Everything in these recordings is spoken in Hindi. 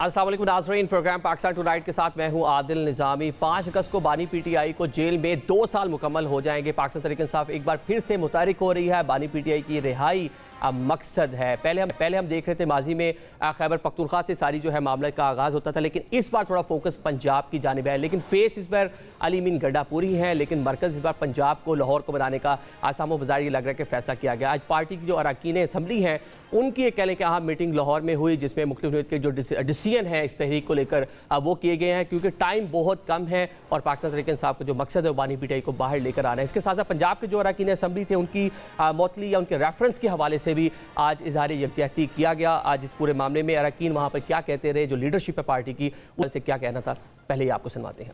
अस्सलाम वालेकुम नाज़रीन, प्रोग्राम पाकिस्तान टुनाइट के साथ मैं हूं आदिल निज़ामी। 5 अगस्त को बानी पीटीआई को जेल में 2 साल मुकम्मल हो जाएंगे। पाकिस्तान तहरीक इंसाफ एक बार फिर से मुतहरिक हो रही है। बानी पीटीआई की रिहाई मकसद है। पहले हम देख रहे थे माजी में खैबर पख्तूनख्वा से सारी जो है मामला का आगाज़ होता था, लेकिन इस बार थोड़ा फोकस पंजाब की जानिब है। लेकिन फेस इस बार अली मीन गंडापुरी है, लेकिन मरकज़ इस बार पंजाब को लाहौर को बनाने का आसामो बाजार ये लग रहा है कि फैसला किया गया। आज पार्टी की जो अरकान असम्बली हैं उनकी एक कह लें कि अहम मीटिंग लाहौर में हुई, जिसमें मुख्तलिफ के जो डिसीजन है इस तहरीक को लेकर वो किए गए हैं, क्योंकि टाइम बहुत कम है और पाकिस्तान तहरीक इंसाफ का जो मकसद है वो बानी पीटीआई को बाहर लेकर आना है। इसके साथ साथ पंजाब के जो अरकान असम्बली थे उनकी मौतली या उनके रेफरेंस के हवाले से भी आज इजहार यकजहती किया गया। आज इस पूरे मामले में अरकान वहाँ पर क्या कहते रहे, जो लीडरशिप है पार्टी की उनसे क्या कहना था, पहले ही आपको सुनवाते हैं।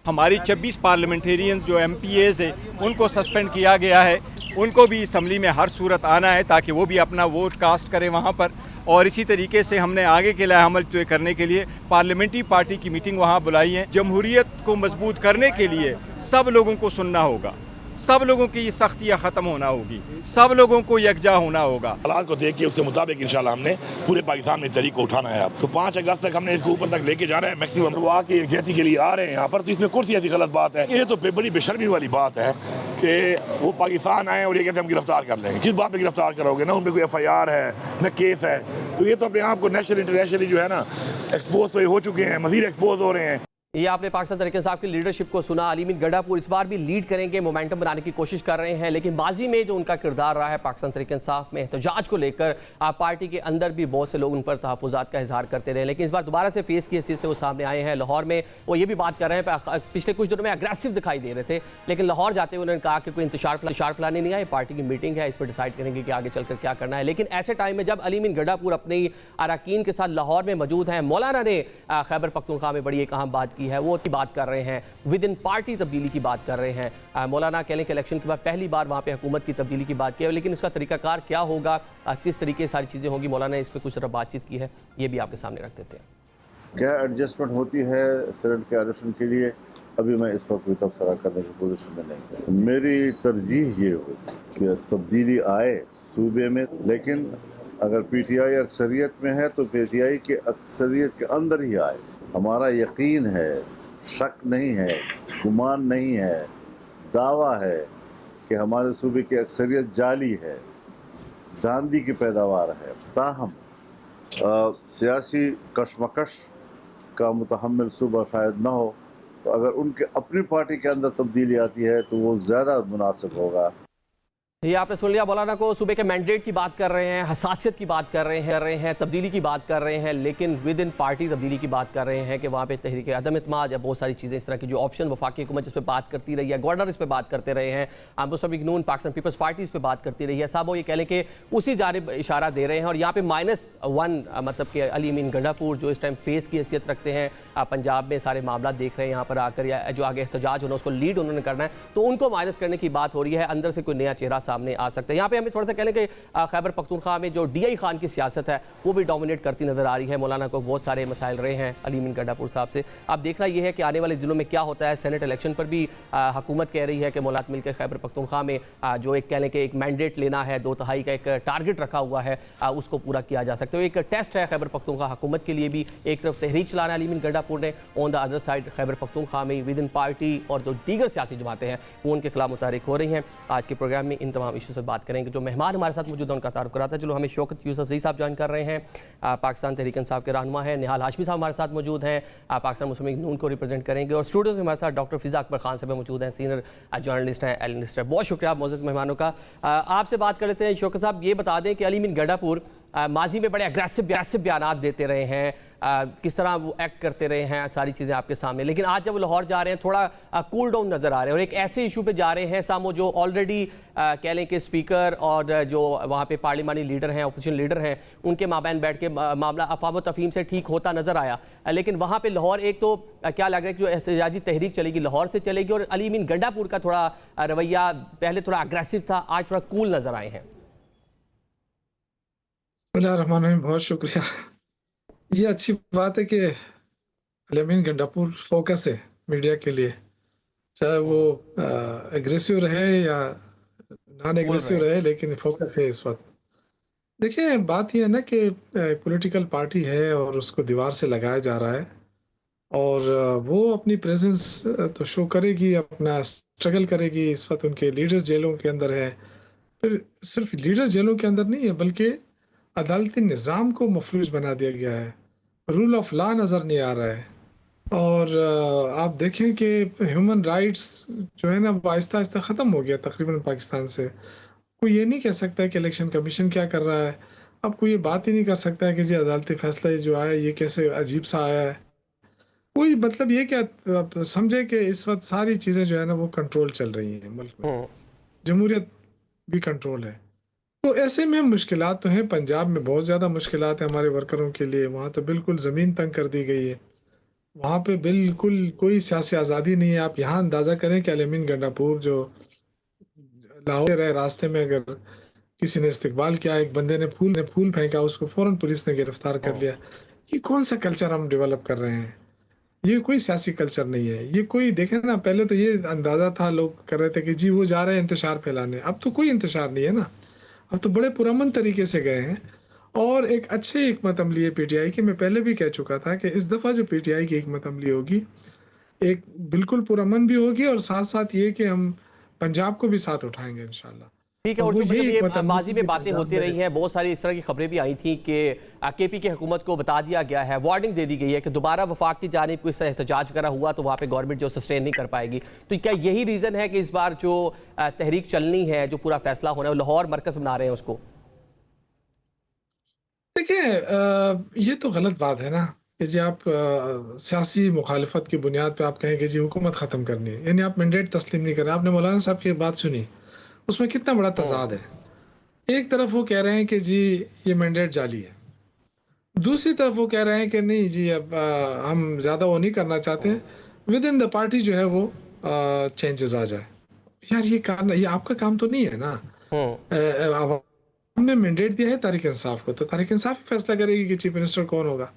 हमारी 26 पार्लियामेंटेरियंस जो MPAs है उनको सस्पेंड किया गया है। उनको भी असम्बली में हर सूरत आना है ताकि वो भी अपना वोट कास्ट करें वहाँ पर। और इसी तरीके से हमने आगे के लिए अमल तय करने के लिए पार्लियामेंट्री पार्टी की मीटिंग वहाँ बुलाई है। जमहूरियत को मजबूत करने के लिए सब लोगों को सुनना होगा, सब लोगों की ये सख्तियाँ ख़त्म होना होगी, सब लोगों को यकजा होना होगा। हालात को देख के उसके मुताबिक इंशाल्लाह हमने पूरे पाकिस्तान में तरीक को उठाना है। अब तो 5 अगस्त तक हमने इसको ऊपर तक लेके जाना है। मैक्सिमम लोग आके यकजहती के लिए आ रहे हैं यहाँ पर, तो इसमें कुछ ऐसी गलत बात है। ये तो बड़ी बेशर्मी वाली बात है कि वो पाकिस्तान आए और ये कहते हैं हम गिरफ्तार कर लेंगे। किस बात पर गिरफ्तार करोगे? ना उनमें कोई FIR है न केस है। तो ये तो अपने आप को नेशनल इंटरनेशनली जो है ना एक्सपोज तो ये हो चुके हैं, मजीद एक्सपोज हो रहे हैं। ये आपने पाकिस्तान तहरीक इंसाफ की लीडरशिप को सुना। अली मीन गंडापुर इस बार भी लीड करेंगे, मोमेंटम बनाने की कोशिश कर रहे हैं, लेकिन माजी में जो उनका किरदार रहा है पाकिस्तान तहरीक इंसाफ में एहतजाज को लेकर पार्टी के अंदर भी बहुत से लोग उन पर तहफ़्फ़ुज़ात का इजहार करते रहे, लेकिन इस बार दोबारा से फेस की हैसियत से वो सामने आए हैं। लाहौर में वो ये भी बात कर रहे हैं, पिछले कुछ दिनों में अग्रेसिव दिखाई दे रहे थे, लेकिन लाहौर जाते हुए उन्होंने कहा कि कोई इंतशार प्लान नहीं आए, पार्टी की मीटिंग है, इस पर डिसाइड करेंगे कि आगे चलकर क्या करना है। लेकिन ऐसे टाइम में जब अली मीन गंडापुर अपनी अरकान के साथ लाहौर में मौजूद हैं, मौलाना ने खैबर पख्तूनख्वा में बड़ी एक अहम बात की है, वो बात कर रहे हैं विद इन पार्टी तब्दीली की बात कर रहे हैं। मौलाना कह लें कि इलेक्शन के बाद पहली बार वहाँ पे हुकूमत की तब्दीली की बात की है, लेकिन इसका तरीकाकार क्या होगा, किस तरीके से सारी चीज़ें होंगी, मौलाना ने इस पर कुछ तरह बातचीत की है, ये भी आपके सामने रख देते हैं। क्या एडजस्टमेंट होती है सेनेट के इलेक्शन के लिए, अभी मैं इस पर कोई तबसरा करने की पोजीशन में नहीं हूँ। मेरी तरजीह ये होगी कि तब्दीली आए सूबे में, लेकिन अगर PTI अक्सरियत में है तो PTI के अक्सरियत के अंदर ही आए। हमारा यकीन है, शक नहीं है, गुमान नहीं है, दावा है कि हमारे सूबे की अक्सरियत जाली है, धांधली की पैदावार है। ताहम सियासी कशमकश का मुतहम्मिल सूबा शायद ना हो, तो अगर उनके अपनी पार्टी के अंदर तब्दीली आती है तो वो ज़्यादा मुनासिब होगा। ये आपने सुन लिया, मौलाना को सूबे के मैंडेट की बात कर रहे हैं, हसासियत की बात कर रहे हैं, तब्दीली की बात कर रहे हैं, लेकिन विद इन पार्टी तब्दीली की बात कर रहे हैं कि वहाँ पे तहरीक अदम इत्माद या बहुत सारी चीज़ें इस तरह की जो ऑप्शन वफाकी हुकूमत जिस पर बात करती रही है, गवर्नर इस पर बात करते रहे हैं, मुस्लिम लीग नून पाकिस्तान पीपल्स पार्टी इस पर बात करती रही है। साहब वो ये कह लें कि उसी जानिब इशारा दे रहे हैं और यहाँ पे -1 मतलब कि अली मीन गंडापुर जो इस टाइम फेस की हैसियत रखते हैं, पंजाब में सारे मामला देख रहे हैं यहाँ पर आकर, या जो आगे एहतजाज होना उसको लीड उन्होंने करना है, तो उनको माइनस करने की बात हो रही है। अंदर से कोई नया चेहरा सामने आ सकता है। यहाँ पे हमें थोड़ा सा कह लें कि खैबर पख्तूनख्वा में जो DI खान की सियासत है वो भी डोमिनेट करती नजर आ रही है। मौलाना को बहुत सारे मसाइल रहे हैं अली मीन गंडापुर साहब से। अब देखना यह है कि आने वाले दिनों में क्या होता है। सेनेट इलेक्शन पर भी हुकूमत कह रही है कि मौलात मिलकर खैबर पख्तूनख्वा में जो एक कह लें कि एक मैंडेट लेना है, 2/3 का एक टारगेट रखा हुआ है, उसको पूरा किया जा सकता है। एक टेस्ट है खैबर पख्तूनख्वा हुकूमत के लिए भी। एक तरफ तहरीक चलाना अली मीन गंडापुर ने, on the other side Khyber Pakhtunkhwa में विद इन पार्टी और जो दीगर सियासी जमातें हैं वो उनके खिलाफ मुतारिक हो रही हैं। आज के प्रोग्राम में इन तमाम इशू से बात करेंगे। जो मेहमान हमारे साथ मौजूद है उनका तारुफ कराता है। चलो, हमें शौकत यूसुफजई साहब ज्वाइन कर रहे हैं, पाकिस्तान तहरीक इंसाफ के रहनुमा हैं। निहाल हाशमी साहब हमारे साथ मौजूद हैं, पाकिस्तान मुस्लिम लीग नून को रिप्रेजेंट करेंगे। और स्टूडियो में हमारे साथ डॉक्टर फिजा अकबर खान साहब मौजूद हैं, सीनियर जर्नलिस्ट हैं, एनालिस्ट हैं। बहुत शुक्रिया मौजूद मेहमानों का। आपसे बात कर लेते हैं। शौकत साहब, ये बता दें कि अली मीन गंडापुर माजी में बड़े अग्रेसिव बयान देते रहे हैं, किस तरह वो एक्ट करते रहे हैं, सारी चीज़ें आपके सामने, लेकिन आज जब वो लाहौर जा रहे हैं थोड़ा कूल डाउन नज़र आ रहे हैं और एक ऐसे इशू पे जा रहे हैं सामो जो ऑलरेडी कह लें कि स्पीकर और जो वहाँ पे पार्लिमानी लीडर हैं, अपोजिशन लीडर हैं, उनके माबैन बैठ के मामला अफवाह तफहीम से ठीक होता नज़र आया। लेकिन वहाँ पे लाहौर एक तो क्या लग रहा है कि जो एहतजाजी तहरीक चलेगी लाहौर से चलेगी, और अली मीन गंडापुर का थोड़ा रवैया पहले थोड़ा अग्रेसिव था, आज थोड़ा कूल नज़र आए हैं। बहुत शुक्रिया। ये अच्छी बात है कि अली मीन गंडापुर फोकस है मीडिया के लिए, चाहे वो एग्रेसिव रहे या नॉन एग्रेसिव रहे, लेकिन फोकस है इस वक्त। देखिए, बात ये है ना कि पॉलिटिकल पार्टी है और उसको दीवार से लगाया जा रहा है, और वो अपनी प्रेजेंस तो शो करेगी, अपना स्ट्रगल करेगी। इस वक्त उनके लीडर्स जेलों के अंदर है। फिर सिर्फ लीडर जेलों के अंदर नहीं है, बल्कि अदालती निज़ाम को मफलूज बना दिया गया है। रूल ऑफ लॉ नज़र नहीं आ रहा है। और आप देखें कि ह्यूमन राइट्स जो है ना, वो आहिस्ता आहिस्ता ख़त्म हो गया तकरीबन पाकिस्तान से। कोई ये नहीं कह सकता है कि इलेक्शन कमीशन क्या कर रहा है। अब कोई ये बात ही नहीं कर सकता है कि जी अदालती फैसला ये जो आया ये कैसे अजीब सा आया है। कोई मतलब ये क्या, आप समझे कि इस वक्त सारी चीज़ें जो है ना वो कंट्रोल चल रही हैं मुल्क में, हम्म। जमहूरियत भी कंट्रोल है। तो ऐसे में मुश्किलात तो हैं। पंजाब में बहुत ज़्यादा मुश्किलात है हमारे वर्करों के लिए। वहाँ तो बिल्कुल ज़मीन तंग कर दी गई है। वहाँ पे बिल्कुल कोई सियासी आज़ादी नहीं है। आप यहाँ अंदाज़ा करें कि अल-अमीन गंडापुर जो लाहौर से रहे रास्ते में, अगर किसी ने इस्तकबाल किया, एक बंदे ने फूल फेंका, उसको फौरन पुलिस ने गिरफ्तार कर लिया। ये कौन सा कल्चर हम डेवलप कर रहे हैं? ये कोई सियासी कल्चर नहीं है। ये कोई देखे ना, पहले तो ये अंदाजा था, लोग कर रहे थे कि जी वो जा रहे हैं इंतशार फैलाने। अब तो कोई इंतशार नहीं है ना। अब तो बड़े पुरअमन तरीके से गए हैं। और एक अच्छी हिकमत अमली है पीटीआई की। मैं पहले भी कह चुका था कि इस दफा जो पीटीआई की हिकमत अमली होगी, एक बिल्कुल पुरअमन भी होगी, और साथ साथ ये कि हम पंजाब को भी साथ उठाएंगे इंशाल्लाह। ठीक है। और और वो जो यही मतलब ये हिकमत अमली माजी में थी बातें पंजाब होती रही में। हैं, बहुत सारी इस तरह की खबरें भी आई थी कि केपी की हुकूमत को बता दिया गया है, वार्निंग दे दी गई है कि दोबारा वफाक की जानिब कोई एहतजाज करा हुआ तो वहाँ पे गवर्नमेंट जो सस्टेन नहीं कर पाएगी। तो क्या यही रीज़न है कि इस बार जो तहरीक चलनी है, जो पूरा फैसला होना है, वो लाहौर मरकज़ बना रहे हैं उसको? देखिए, ये तो गलत बात है ना कि जी आप सियासी मुखालफत की बुनियाद पे आप कहें कि जी हुकूमत ख़त्म करनी है, यानी आप मैंडेट तस्लीम नहीं कर रहे। आपने मौलाना साहब की बात सुनी, उसमें कितना बड़ा तज़ाद है। एक तरफ वो कह रहे हैं कि जी ये मैंडेट जाली है, दूसरी तरफ वो कह रहे हैं कि नहीं जी अब हम ज़्यादा वो नहीं करना चाहते, विद इन द पार्टी जो है वो चेंजेस आ जाए। यार ये आपका काम तो नहीं है ना। हमने मैंडेट दिया है तारिक इंसाफ को, तो तारिक इंसाफ ही फैसला करेगी कि चीफ मिनिस्टर कौन होगा।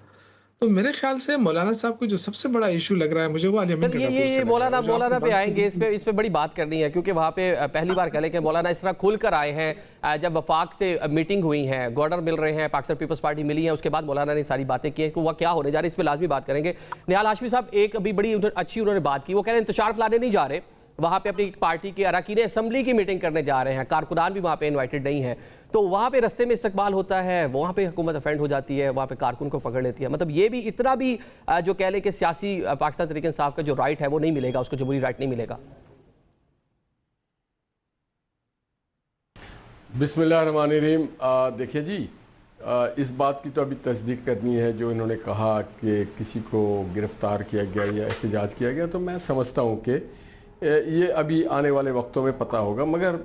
तो मेरे ख्याल से मौलाना साहब को जो सबसे बड़ा इशू लग रहा है मुझे, वो अल-अमीन चलिए गंडापुर से ये लग रहा है। मौलाना और जो मौलाना आपने पे बात आएंगे, की इस पे बड़ी बात करनी है, क्योंकि वहाँ पे पहली बार कह लें कि मौलाना इस तरह खुल कर आए हैं। जब वफाक से मीटिंग हुई है, गवर्नर मिल रहे हैं, पाकिस्तान पीपल्स पार्टी मिली है, उसके बाद मौलाना ने सारी बातें की हैं कि वह क्या होने जा रही है, इस पर लाजमी बात करेंगे। निहाल हाशमी साहब, एक अभी बड़ी अच्छी उन्होंने बात की, वो कह रहे हैं इंतशार फैलाने नहीं जा रहे, वहाँ पे अपनी पार्टी के अरकान असम्बली की मीटिंग करने जा रहे हैं, कारकुनान भी वहाँ पे इन्वाइटेड नहीं है। तो वहाँ पे रस्ते में इस्तकबाल होता है, वहाँ पे हुकूमत अफेंड हो जाती है, वहाँ पे कारकुन को पकड़ लेती है। मतलब ये भी इतना भी जो कह लें कि सियासी पाकिस्तान तहरीक इंसाफ का जो राइट है वो नहीं मिलेगा, उसको जमहूरी राइट नहीं मिलेगा। बिस्मिल्लाहिर्रहमानिर्रहीम। देखिए जी, इस बात की तो अभी तस्दीक करनी है जो इन्होंने कहा कि किसी को गिरफ़्तार किया गया या एहतजाज किया गया, तो मैं समझता हूँ कि ये अभी आने वाले वक्तों में पता होगा। मगर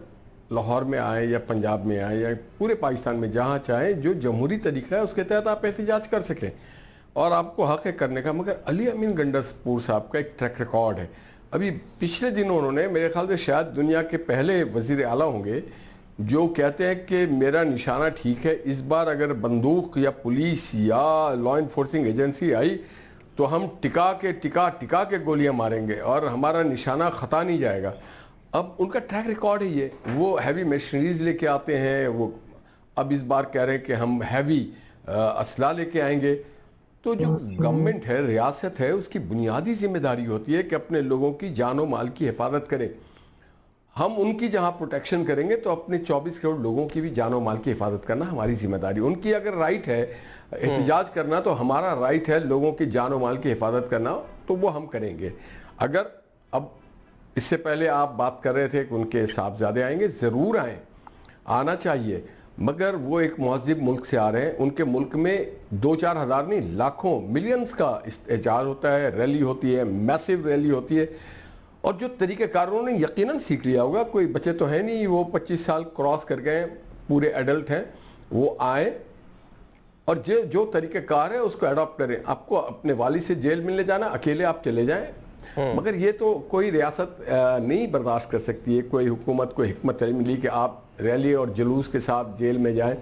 लाहौर में आए या पंजाब में आए या पूरे पाकिस्तान में जहाँ चाहें, जो जमहूरी तरीका है उसके तहत आप एहतजाज कर सकें और आपको हक़ है करने का। मगर अल-अमीन गंडापुर साहब का एक ट्रैक रिकॉर्ड है। अभी पिछले दिनों उन्होंने, मेरे ख्याल से शायद दुनिया के पहले वज़ीर आला होंगे जो कहते हैं कि मेरा निशाना ठीक है, इस बार अगर बंदूक या पुलिस या लॉ इन्फोर्सिंग एजेंसी आई तो हम टिका के गोलियां मारेंगे और हमारा निशाना खता नहीं जाएगा। अब उनका ट्रैक रिकॉर्ड है ये। वो हैवी मशीनरीज लेके आते हैं, वो अब इस बार कह रहे हैं कि हम हैवी असला लेके आएंगे। तो जो गवर्नमेंट है, रियासत है, उसकी बुनियादी जिम्मेदारी होती है कि अपने लोगों की जान और माल की हिफाजत करें। हम उनकी जहां प्रोटेक्शन करेंगे तो अपने 24 करोड़ लोगों की भी जान और माल की हिफाजत करना हमारी जिम्मेदारी। उनकी अगर राइट है एहतजाज करना, तो हमारा राइट है लोगों की जान और माल की हिफाजत करना, तो वो हम करेंगे। अगर अब इससे पहले आप बात कर रहे थे कि उनके साहबजादे आएंगे, ज़रूर आए, आना चाहिए, मगर वो एक महज़िब मुल्क से आ रहे हैं। उनके मुल्क में 2-4 हज़ार नहीं, लाखों मिलियंस का एहतजाज होता है, रैली होती है, मैसिव रैली होती है। और जो तरीक़ेकार उन्होंने यकीनन सीख लिया होगा, कोई बच्चे तो है नहीं, वो 25 साल क्रॉस कर गए, पूरे एडल्ट हैं, वो आए और जो तरीक़ेकार है उसको अडॉप्ट करें। आपको अपने वाली से जेल मिलने जाना, अकेले आप चले जाएं, मगर ये तो कोई रियासत नहीं बर्दाश्त कर सकती है, कोई हुकूमत को हिकमत मिली कि आप रैली और जुलूस के साथ जेल में जाएं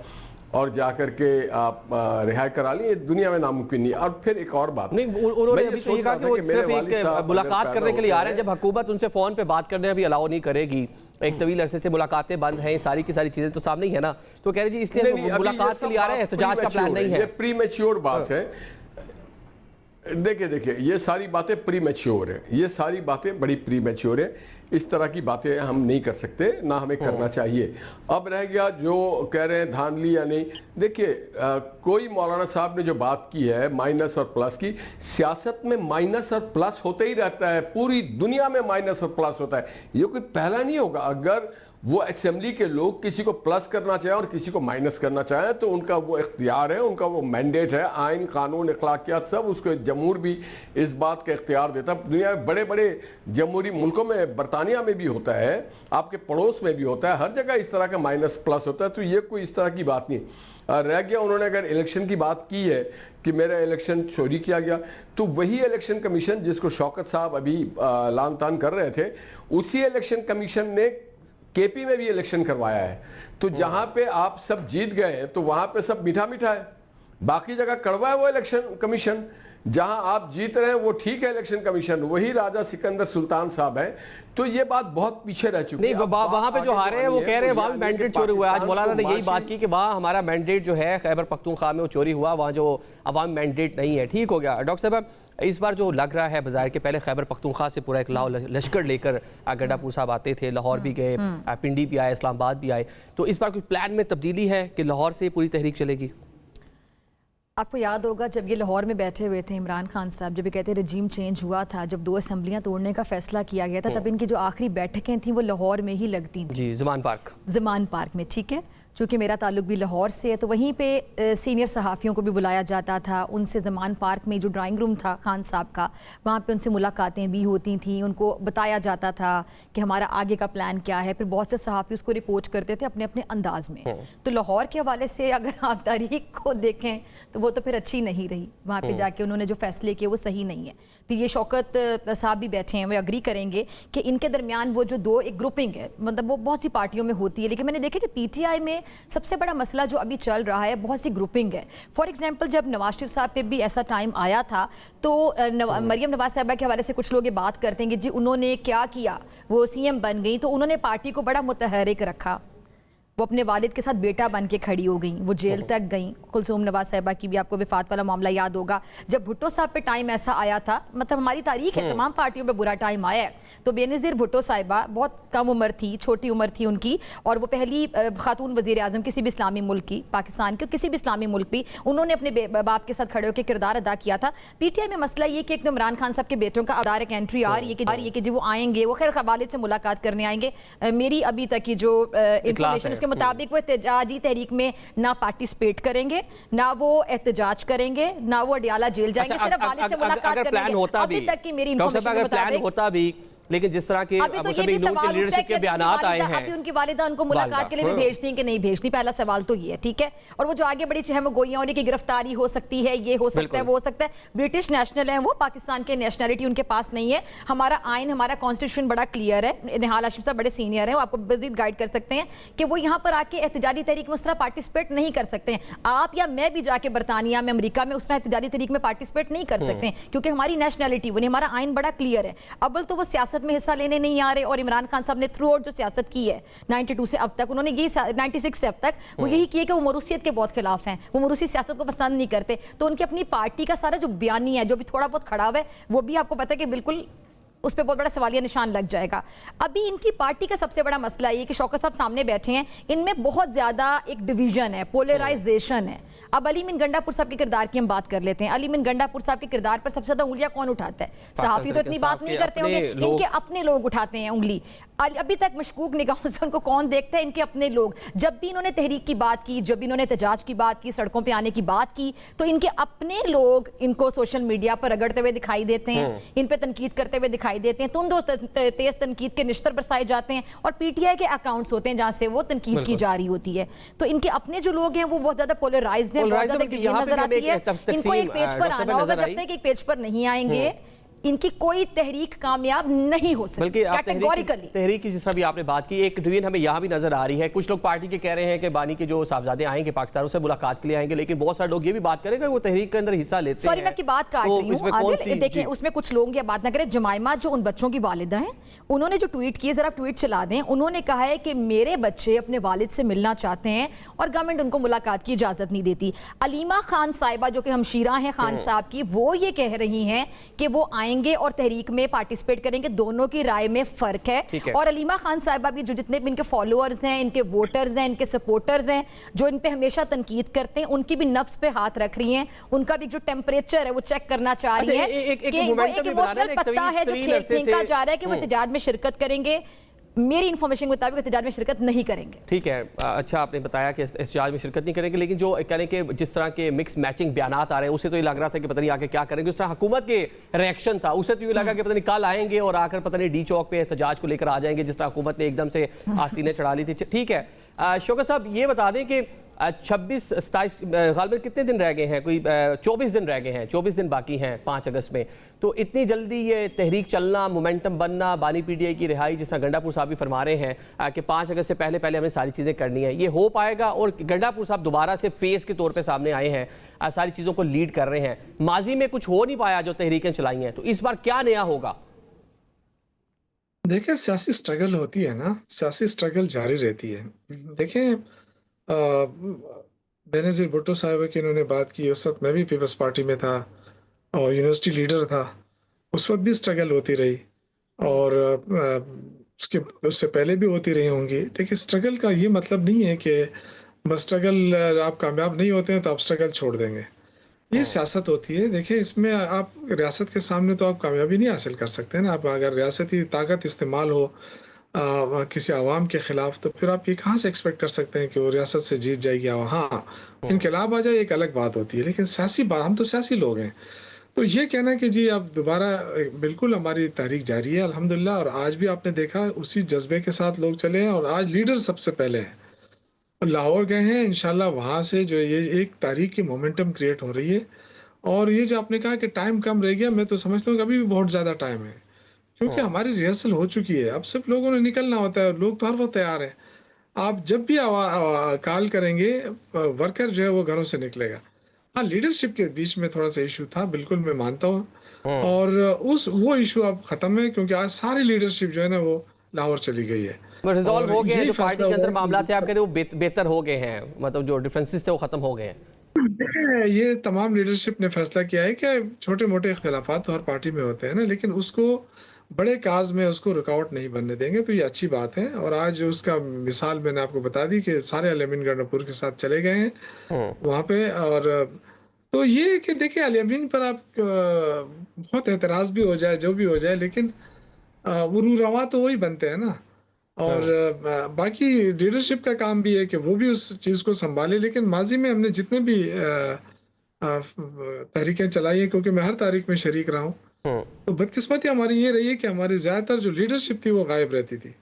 और जाकर के आप रिहाई करा लें। ये दुनिया में नामुमकिन नहीं। और फिर एक और बात, नहीं, उन्होंने अभी तो ये कहा कि वो सिर्फ एक मुलाकात करने के लिए आ रहे हैं, जब हुकूमत उनसे फ़ोन पे बात करने अभी अलाउ नहीं करेगी एक तवील अरसे से मुलाकातें बंद हैं, सारी की सारी चीजें तो सामने ही है ना, तो कह रहे जी इसलिए नहीं, अभी मुलाकात के लिए आ रहे हैं, एहतजाज का प्लान नहीं है। ये प्री मैच्योर बात है। देखिए ये सारी बातें प्री मैच्योर है, ये सारी बातें बड़ी प्री मैच्योर है। इस तरह की बातें हम नहीं कर सकते, ना हमें करना चाहिए। अब रह गया जो कह रहे हैं धांधली या नहीं, देखिए कोई मौलाना साहब ने जो बात की है माइनस और प्लस की, सियासत में माइनस और प्लस होते ही रहता है, पूरी दुनिया में माइनस और प्लस होता है, ये कोई पहला नहीं होगा। अगर वो असेंबली के लोग किसी को प्लस करना चाहें और किसी को माइनस करना चाहें तो उनका वो इख्तियार है, उनका वो मैंडेट है। आइन, कानून, अखलाकियात सब उसको, जमहूर भी इस बात का इख्तियार देता है। दुनिया में बड़े बड़े जमहूरी मुल्कों में, बरतानिया में भी होता है, आपके पड़ोस में भी होता है, हर जगह इस तरह का माइनस प्लस होता है। तो ये कोई इस तरह की बात नहीं रह गया। उन्होंने अगर इलेक्शन की बात की है कि मेरा इलेक्शन चोरी किया गया, तो वही इलेक्शन कमीशन जिसको शौकत साहब अभी लान तान कर रहे थे, उसी इलेक्शन कमीशन ने केपी में भी इलेक्शन करवाया है। तो जहां पे आप सब जीत गए हैं तो वहां पे सब मीठा मीठा है, बाकी जगह कड़वा है वो इलेक्शन कमीशन। जहां आप जीत रहे हैं वो ठीक है इलेक्शन कमीशन, वही राजा सिकंदर सुल्तान साहब है। तो ये बात बहुत पीछे रह चुकी है। नहीं, वहां पे जो हारे हैं वो कह रहे हैं वहां मैंडेट चोरी हुआ है। आज मौलाना ने यही बात की कि वहां हमारा मैंडेट जो है खैबर पख्तूनख्वा में वो चोरी हुआ, वहां जो अवाम मैंडेट नहीं है। ठीक हो गया डॉक्टर साहब, इस बार जो लग रहा है बाजार के पहले खैबर पख्तूनख्वा से पूरा एक लश्कर लेकर गंडापुर साहब आते थे, लाहौर भी गए, पिंडी भी आए, इस्लामाबाद भी आए, तो इस बार कोई प्लान में तब्दीली है कि लाहौर से पूरी तहरीक चलेगी? आपको याद होगा जब ये लाहौर में बैठे हुए थे इमरान खान साहब, जब ये कहते रजीम चेंज हुआ था, जब 2 असम्बलियाँ तोड़ने का फैसला किया गया था, तब इनकी जो आखिरी बैठकें थी वो लाहौर में ही लगती थी जी, ज़मान पार्क में। ठीक है, चूँकि मेरा ताल्लुक भी लाहौर से है तो वहीं पे सीनियर सहाफ़ियों को भी बुलाया जाता था, उनसे ज़मान पार्क में जो ड्राइंग रूम था खान साहब का, वहाँ पे उनसे मुलाकातें भी होती थी, उनको बताया जाता था कि हमारा आगे का प्लान क्या है। फिर बहुत से सहाफ़ी उसको रिपोर्ट करते थे अपने अपने अंदाज में। तो लाहौर के हवाले से अगर आप तारीख को देखें तो वो तो फिर अच्छी नहीं रही, वहाँ पर जाके उन्होंने जो फैसले किए वो सही नहीं है। फिर ये शौकत साहब भी बैठे हैं, वे अग्री करेंगे कि इनके दरमियान वो जो दो एक ग्रुपिंग है, मतलब वो बहुत सी पार्टियों में होती है, लेकिन मैंने देखा कि PTI में सबसे बड़ा मसला जो अभी चल रहा है बहुत सी ग्रुपिंग है। फॉर एग्जांपल जब नवाज शरीफ साहब पे भी ऐसा टाइम आया था तो मरियम नवाज साहबा के हवाले से कुछ लोग ये बात करते हैं कि जी उन्होंने क्या किया, वो CM बन गई तो उन्होंने पार्टी को बड़ा मुतहरिक रखा, वो अपने वालिद के साथ बेटा बन के खड़ी हो गई, वो जेल तक गई। कुलसूम नवाज साहिबा की भी आपको विफात वाला मामला याद होगा, जब भुट्टो साहब पे टाइम ऐसा आया था, मतलब हमारी तारीख है तमाम पार्टियों पे बुरा टाइम आया है, तो बेनज़ीर भुट्टो साहिबा बहुत कम उम्र थी, छोटी उम्र थी उनकी, और वो पहली खातून वज़ीर आज़म किसी भी इस्लामी मुल्क की, पाकिस्तान के किसी भी इस्लामी मुल्क भी, उन्होंने अपने बाप के साथ खड़े होकर किरदार अदा किया था। PTI में मसला ये कि एक इमरान खान साहब के बेटों का आधार एक एंट्री आ रही है कि जी वो आएंगे, वो खैर वालिद से मुलाकात करने आएंगे। मेरी अभी तक की जो इंफॉर्मेशन इसके मुताबिक वो एहतजाजी तहरीक में ना पार्टिसिपेट करेंगे, ना वो एहतजाज करेंगे, ना वो अडियाला जेल जाएंगे, सिर्फ वालिद से मुलाकात करेंगे। अभी तक की मेरी इंफॉर्मेशन के मुताबिक होता भी, लेकिन जिस तरह के अभी तो ये भी सवाल लीडरशिप के बयानात आए हैं, अभी उनकी वालिदा उनको मुलाकात के लिए भी भेजती कि नहीं भेजती, पहला सवाल तो ये है। ठीक है, और वो जो आगे बड़ी चहम गोइयां होने की गिरफ्तारी हो सकती है, ये हो सकता है, वो हो सकता है। ब्रिटिश नेशनल है वो, पाकिस्तान के नेशनलिटी उनके पास नहीं है। हमारा आइन, हमारा कॉन्स्टिट्यूशन बड़ा क्लियर है, निहाल आशिफ साहब बड़े सीनियर हैं, वो आपको मजीद गाइड कर सकते हैं कि वो यहाँ पर आके एहतजाजी तहरीक में उस तरह पार्टिसिपेट नहीं कर सकते हैं। आप या मैं भी जाके बरतानिया में, अमेरिका में उस तरह एहतजाजी तहरीक में पार्टिसिपेट नहीं कर सकते हैं, क्योंकि हमारी नेशनलिटी वो नहीं, हमारा आइन बड़ा क्लियर है। अव्वल तो वो सियासत में हिस्सा लेने नहीं आ रहे, और इमरान खान साहब ने थ्रू आउट जो सियासत की है 92 से अब तक, उन्होंने यही 96 से अब तक वो यही किया कि वो मरूसियत के बहुत खिलाफ हैं, वो मरूसी सियासत को पसंद नहीं करते। तो उनकी अपनी पार्टी का सारा जो बयानी है, जो भी थोड़ा बहुत खड़ा हुआ है, वो भी आपको पता है कि बिल्कुल उस पर बहुत बड़ा सवालिया निशान लग जाएगा। अभी इनकी पार्टी का सबसे बड़ा मसला ये कि शौकत साहब सामने बैठे हैं, इनमें बहुत ज्यादा एक डिवीजन है, पोलराइजेशन है। अब अली मीन गंडापुर साहब के किरदार की हम बात कर लेते हैं। अली मीन गंडापुर साहब के किरदार पर सबसे ज्यादा उंगलियां कौन उठाता है? सहाफी तो इतनी बात नहीं करते होंगे, इनके अपने लोग उठाते हैं उंगली। अभी तक मशकूक निगाहों से उनको कौन देखता है? इनके अपने लोग। जब भी इन्होंने तहरीक की बात की, जब भी इन्होंने एहतजाज की बात की, सड़कों पे आने की बात की, तो इनके अपने लोग इनको सोशल मीडिया पर रगड़ते हुए दिखाई देते हैं, इन पे तनकीद करते हुए दिखाई देते हैं, तुम तेज तनकीद के निश्तर बरसाए जाते हैं, और PTI के अकाउंट्स होते हैं जहां से वो तनकीद की जा रही होती है। तो इनके अपने जो लोग हैं वो बहुत ज्यादा पोलराइज्ड हैं, बहुत ज्यादा नजर आती है। इनको एक पेज पर आना होगा, जब तक एक पेज पर नहीं आएंगे इनकी कोई तहरीक कामयाब नहीं हो सकती। बल्कि आप कैटेगोरिकली तहरीक की जिस तरह भी आपने बात की, एक डिवीजन हमें यहाँ भी नजर आ रही है। कुछ लोग पार्टी के कह रहे हैं कि बानी के जो साहबजादे आएंगे पाकिस्तान से मुलाकात के लिए आएंगे, लेकिन बहुत सारे लोग ये भी बात करेंगे वो तहरीक के अंदर हिस्सा लेते हैं। सॉरी मैं आपकी बात काट तो रही इसमें हूँ कौन आदिल, सी- देखिए जी। उसमें कुछ लोग ये बात ना करें। जमाइमा जो उन बच्चों की वालिदा हैं, उन्होंने जो ट्वीट किए, जरा ट्वीट चला दें। उन्होंने कहा है कि मेरे बच्चे अपने वालिद से मिलना चाहते हैं और गवर्नमेंट उनको मुलाकात की इजाजत नहीं देती। अलीमा खान साहिबा जो कि हमशीरा हैं खान साहब की, वो ये कह रही हैं कि वो आएंगे और तहरीक में पार्टिसिपेट करेंगे। दोनों की राय में फर्क ठीक है। है। और अलीमा खान साहिबा भी जो जितने भी इनके फॉलोअर्स हैं, इनके वोटर्स हैं, इनके सपोर्टर्स हैं, जो इन पे हमेशा तनकीद करते हैं, उनकी भी नफ्स पे हाथ रख रही हैं। उनका भी जो टेम्परेचर है वो चेक करना चाह रही अच्छा, हैं एक कि वो momentum एक भी बना रहे इमोशनल हैं, एक पत्ता है जो तवील अरसे फेंका से- जा रहा है कि वो एहतजाज में शिरकत करेंगे। मेरी इन्फॉर्मेशन के मुताबिक एहतजाज में शिरकत नहीं करेंगे। ठीक है, अच्छा आपने बताया कि एहतजाज में शिरकत नहीं करेंगे, लेकिन जो कहने के जिस तरह के मिक्स मैचिंग बयानात आ रहे हैं उससे तो ये लग रहा था कि पता नहीं आके क्या करेंगे। उस तरह हुकूमत के रिएक्शन था, उससे तो ये लगा कि पता नहीं कल आएंगे और आकर पता नहीं डी चौक पे एहतजाज को लेकर आ जाएंगे, जिस तरह हुकूमत ने एकदम से आस्तीनें चढ़ा ली थी। ठीक है, शौकत साहब ये बता दें कि 26-27 गालिबन कितने दिन रह गए हैं? कोई 24 दिन रह गए हैं, 24 दिन बाकी हैं 5 अगस्त में। तो इतनी जल्दी ये तहरीक चलना, मोमेंटम बनना, बानी पीटीआई की रिहाई, जिस तरह गंडापुर साहब भी फरमा रहे हैं कि 5 अगस्त से पहले पहले हमें सारी चीज़ें करनी है, ये हो पाएगा? और गंडापुर साहब दोबारा से फेस के तौर पर सामने आए हैं, सारी चीज़ों को लीड कर रहे हैं। माजी में कुछ हो नहीं पाया जो तहरीकें चलाई हैं, तो इस बार क्या नया होगा? देखिए सियासी स्ट्रगल होती है ना, सियासी स्ट्रगल जारी रहती है। देखें बेनज़ीर भुट्टो साहब की इन्होंने बात की, उस वक्त मैं भी पीपल्स पार्टी में था और यूनिवर्सिटी लीडर था। उस वक्त भी स्ट्रगल होती रही और उससे पहले भी होती रही होंगी। देखिए स्ट्रगल का ये मतलब नहीं है कि बस स्ट्रगल आप कामयाब नहीं होते हैं तो आप स्ट्रगल छोड़ देंगे। ये सियासत होती है। देखिए इसमें आप रियासत के सामने तो आप कामयाबी नहीं हासिल कर सकते ना। आप अगर रियासती ताकत इस्तेमाल हो किसी आवाम के खिलाफ, तो फिर आप ये कहाँ से एक्सपेक्ट कर सकते हैं कि वो रियासत से जीत जाएगी। हाँ इनकलाब आ जाए एक अलग बात होती है, लेकिन सियासी बात, हम तो सियासी लोग हैं। तो ये कहना कि जी अब दोबारा, बिल्कुल हमारी तहरीक जारी है अल्हम्दुलिल्लाह। और आज भी आपने देखा उसी जज्बे के साथ लोग चले हैं और आज लीडर सबसे पहले हैं, लाहौर गए हैं। इंशाल्लाह वहाँ से जो ये एक तारीख की मोमेंटम क्रिएट हो रही है। और ये जो आपने कहा कि टाइम कम रह गया, मैं तो समझता हूँ कि अभी भी बहुत ज़्यादा टाइम है, क्योंकि हमारी रिहर्सल हो चुकी है। अब सिर्फ लोगों ने निकलना होता है, लोग तो हर वक्त तैयार हैं। आप जब भी कॉल करेंगे वर्कर जो है वो घरों से निकलेगा। हाँ लीडरशिप के बीच में थोड़ा सा इशू था, बिल्कुल मैं मानता हूँ। और वो इशू अब खत्म है, क्योंकि आज सारी लीडरशिप जो है ना वो लाहौर चली गई है। रिजॉल्व हो गए हैं, यही जो पार्टी फैसला के अंदर हुआ मामला कि थे आप कह रहे हो बेहतर हो गए हैं, मतलब जो डिफरेंसेस थे वो खत्म हो गए हैं। ये तमाम लीडरशिप ने फैसला किया है कि छोटे मोटे इख्तिलाफात तो हर पार्टी में होते हैं ना, लेकिन उसको बड़े काज में उसको रुकावट नहीं बनने देंगे। तो ये अच्छी बात है। और आज उसका मिसाल मैंने आपको बता दी कि सारे अलीमीन गंडापुर के साथ चले गए हैं वहाँ पे। और तो ये कि देखिए अलीमीन पर आप बहुत एतराज भी हो जाए, जो भी हो जाए, लेकिन वो रूरवा तो वही बनते हैं ना। और बाकी लीडरशिप का काम भी है कि वो भी उस चीज़ को संभाले। लेकिन माजी में हमने जितने भी तहरीकें चलाई हैं, क्योंकि मैं हर तारीख में शरीक रहा हूँ, तो बदकिस्मती हमारी ये रही है कि हमारी ज़्यादातर जो लीडरशिप थी वो गायब रहती थी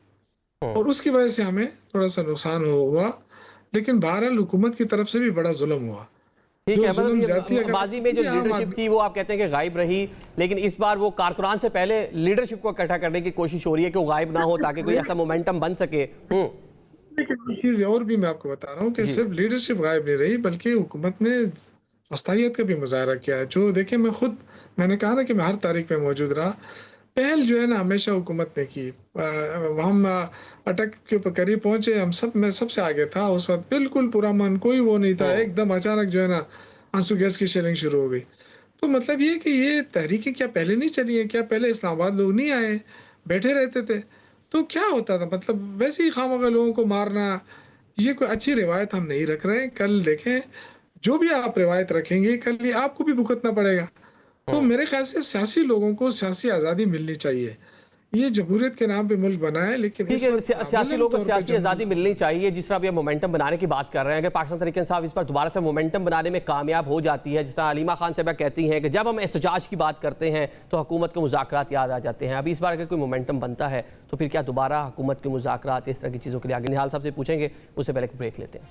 और उसकी वजह से हमें थोड़ा सा नुकसान हुआ। लेकिन बहरहाल हुकूमत की तरफ से भी बड़ा जुल्म हुआ। ठीक है, जुल्म मतलब ज्यादती अगर माजी में जो आम लीडरशिप आदमी- थी वो आप कहते हैं कि गायब रही, लेकिन इस बार वो कारकुनान से पहले लीडरशिप को इकट्ठा करने की कोशिश हो रही है कि वो गायब ना हो, ताकि कोई ऐसा मोमेंटम बन सके। लेकिन एक चीज और भी मैं आपको बता रहा हूँ कि सिर्फ लीडरशिप गायब नहीं रही, बल्कि हुकूमत ने वस्तायत का भी मुजाहरा किया है। जो देखिए मैंने कहा ना कि मैं हर तारीख में मौजूद रहा। पहल जो है ना हमेशा हुकूमत ने की। हम अटक के करीब पहुंचे, मैं सबसे आगे था उस वक्त, बिल्कुल पूरा मन, कोई वो नहीं था। एकदम अचानक जो है ना आंसू गैस की शेलिंग शुरू हो गई। तो मतलब ये कि ये तहरीकें क्या पहले नहीं चली है? क्या पहले इस्लामाबाद लोग नहीं आए, बैठे रहते थे? तो क्या होता था? मतलब वैसे ही खामखा लोगों को मारना, ये कोई अच्छी रिवायत हम नहीं रख रहे हैं। कल देखें जो भी आप रिवायत रखेंगे, कल ये आपको भी भुगतना पड़ेगा। तो मेरे ख्याल से सियासी लोगों को सियासी आज़ादी मिलनी चाहिए। ये जमहूरियत के नाम पे मुल्क बना है, लेकिन ठीक है, सियासी लोगों को सियासी आज़ादी मिलनी चाहिए। जिस तरह अभी हम मोमेंटम बनाने की बात कर रहे हैं, अगर पाकिस्तान तहरीक इंसाफ इस पर दोबारा से मोमेंटम बनाने में कामयाब हो जाती है, जिस तरह अलीमा खान साहबा कहती हैं कि जब हम एहतजाज की बात करते हैं तो हुकूमत के मुज़ाकरात याद आ जाते हैं। अभी इस बार अगर कोई मोमेंटम बनता है तो फिर क्या दोबारा हुकूमत के मुज़ाकरात इस तरह की चीज़ों के लिए आगे? निहाल साहब से पूछेंगे, उससे पहले एक ब्रेक लेते हैं।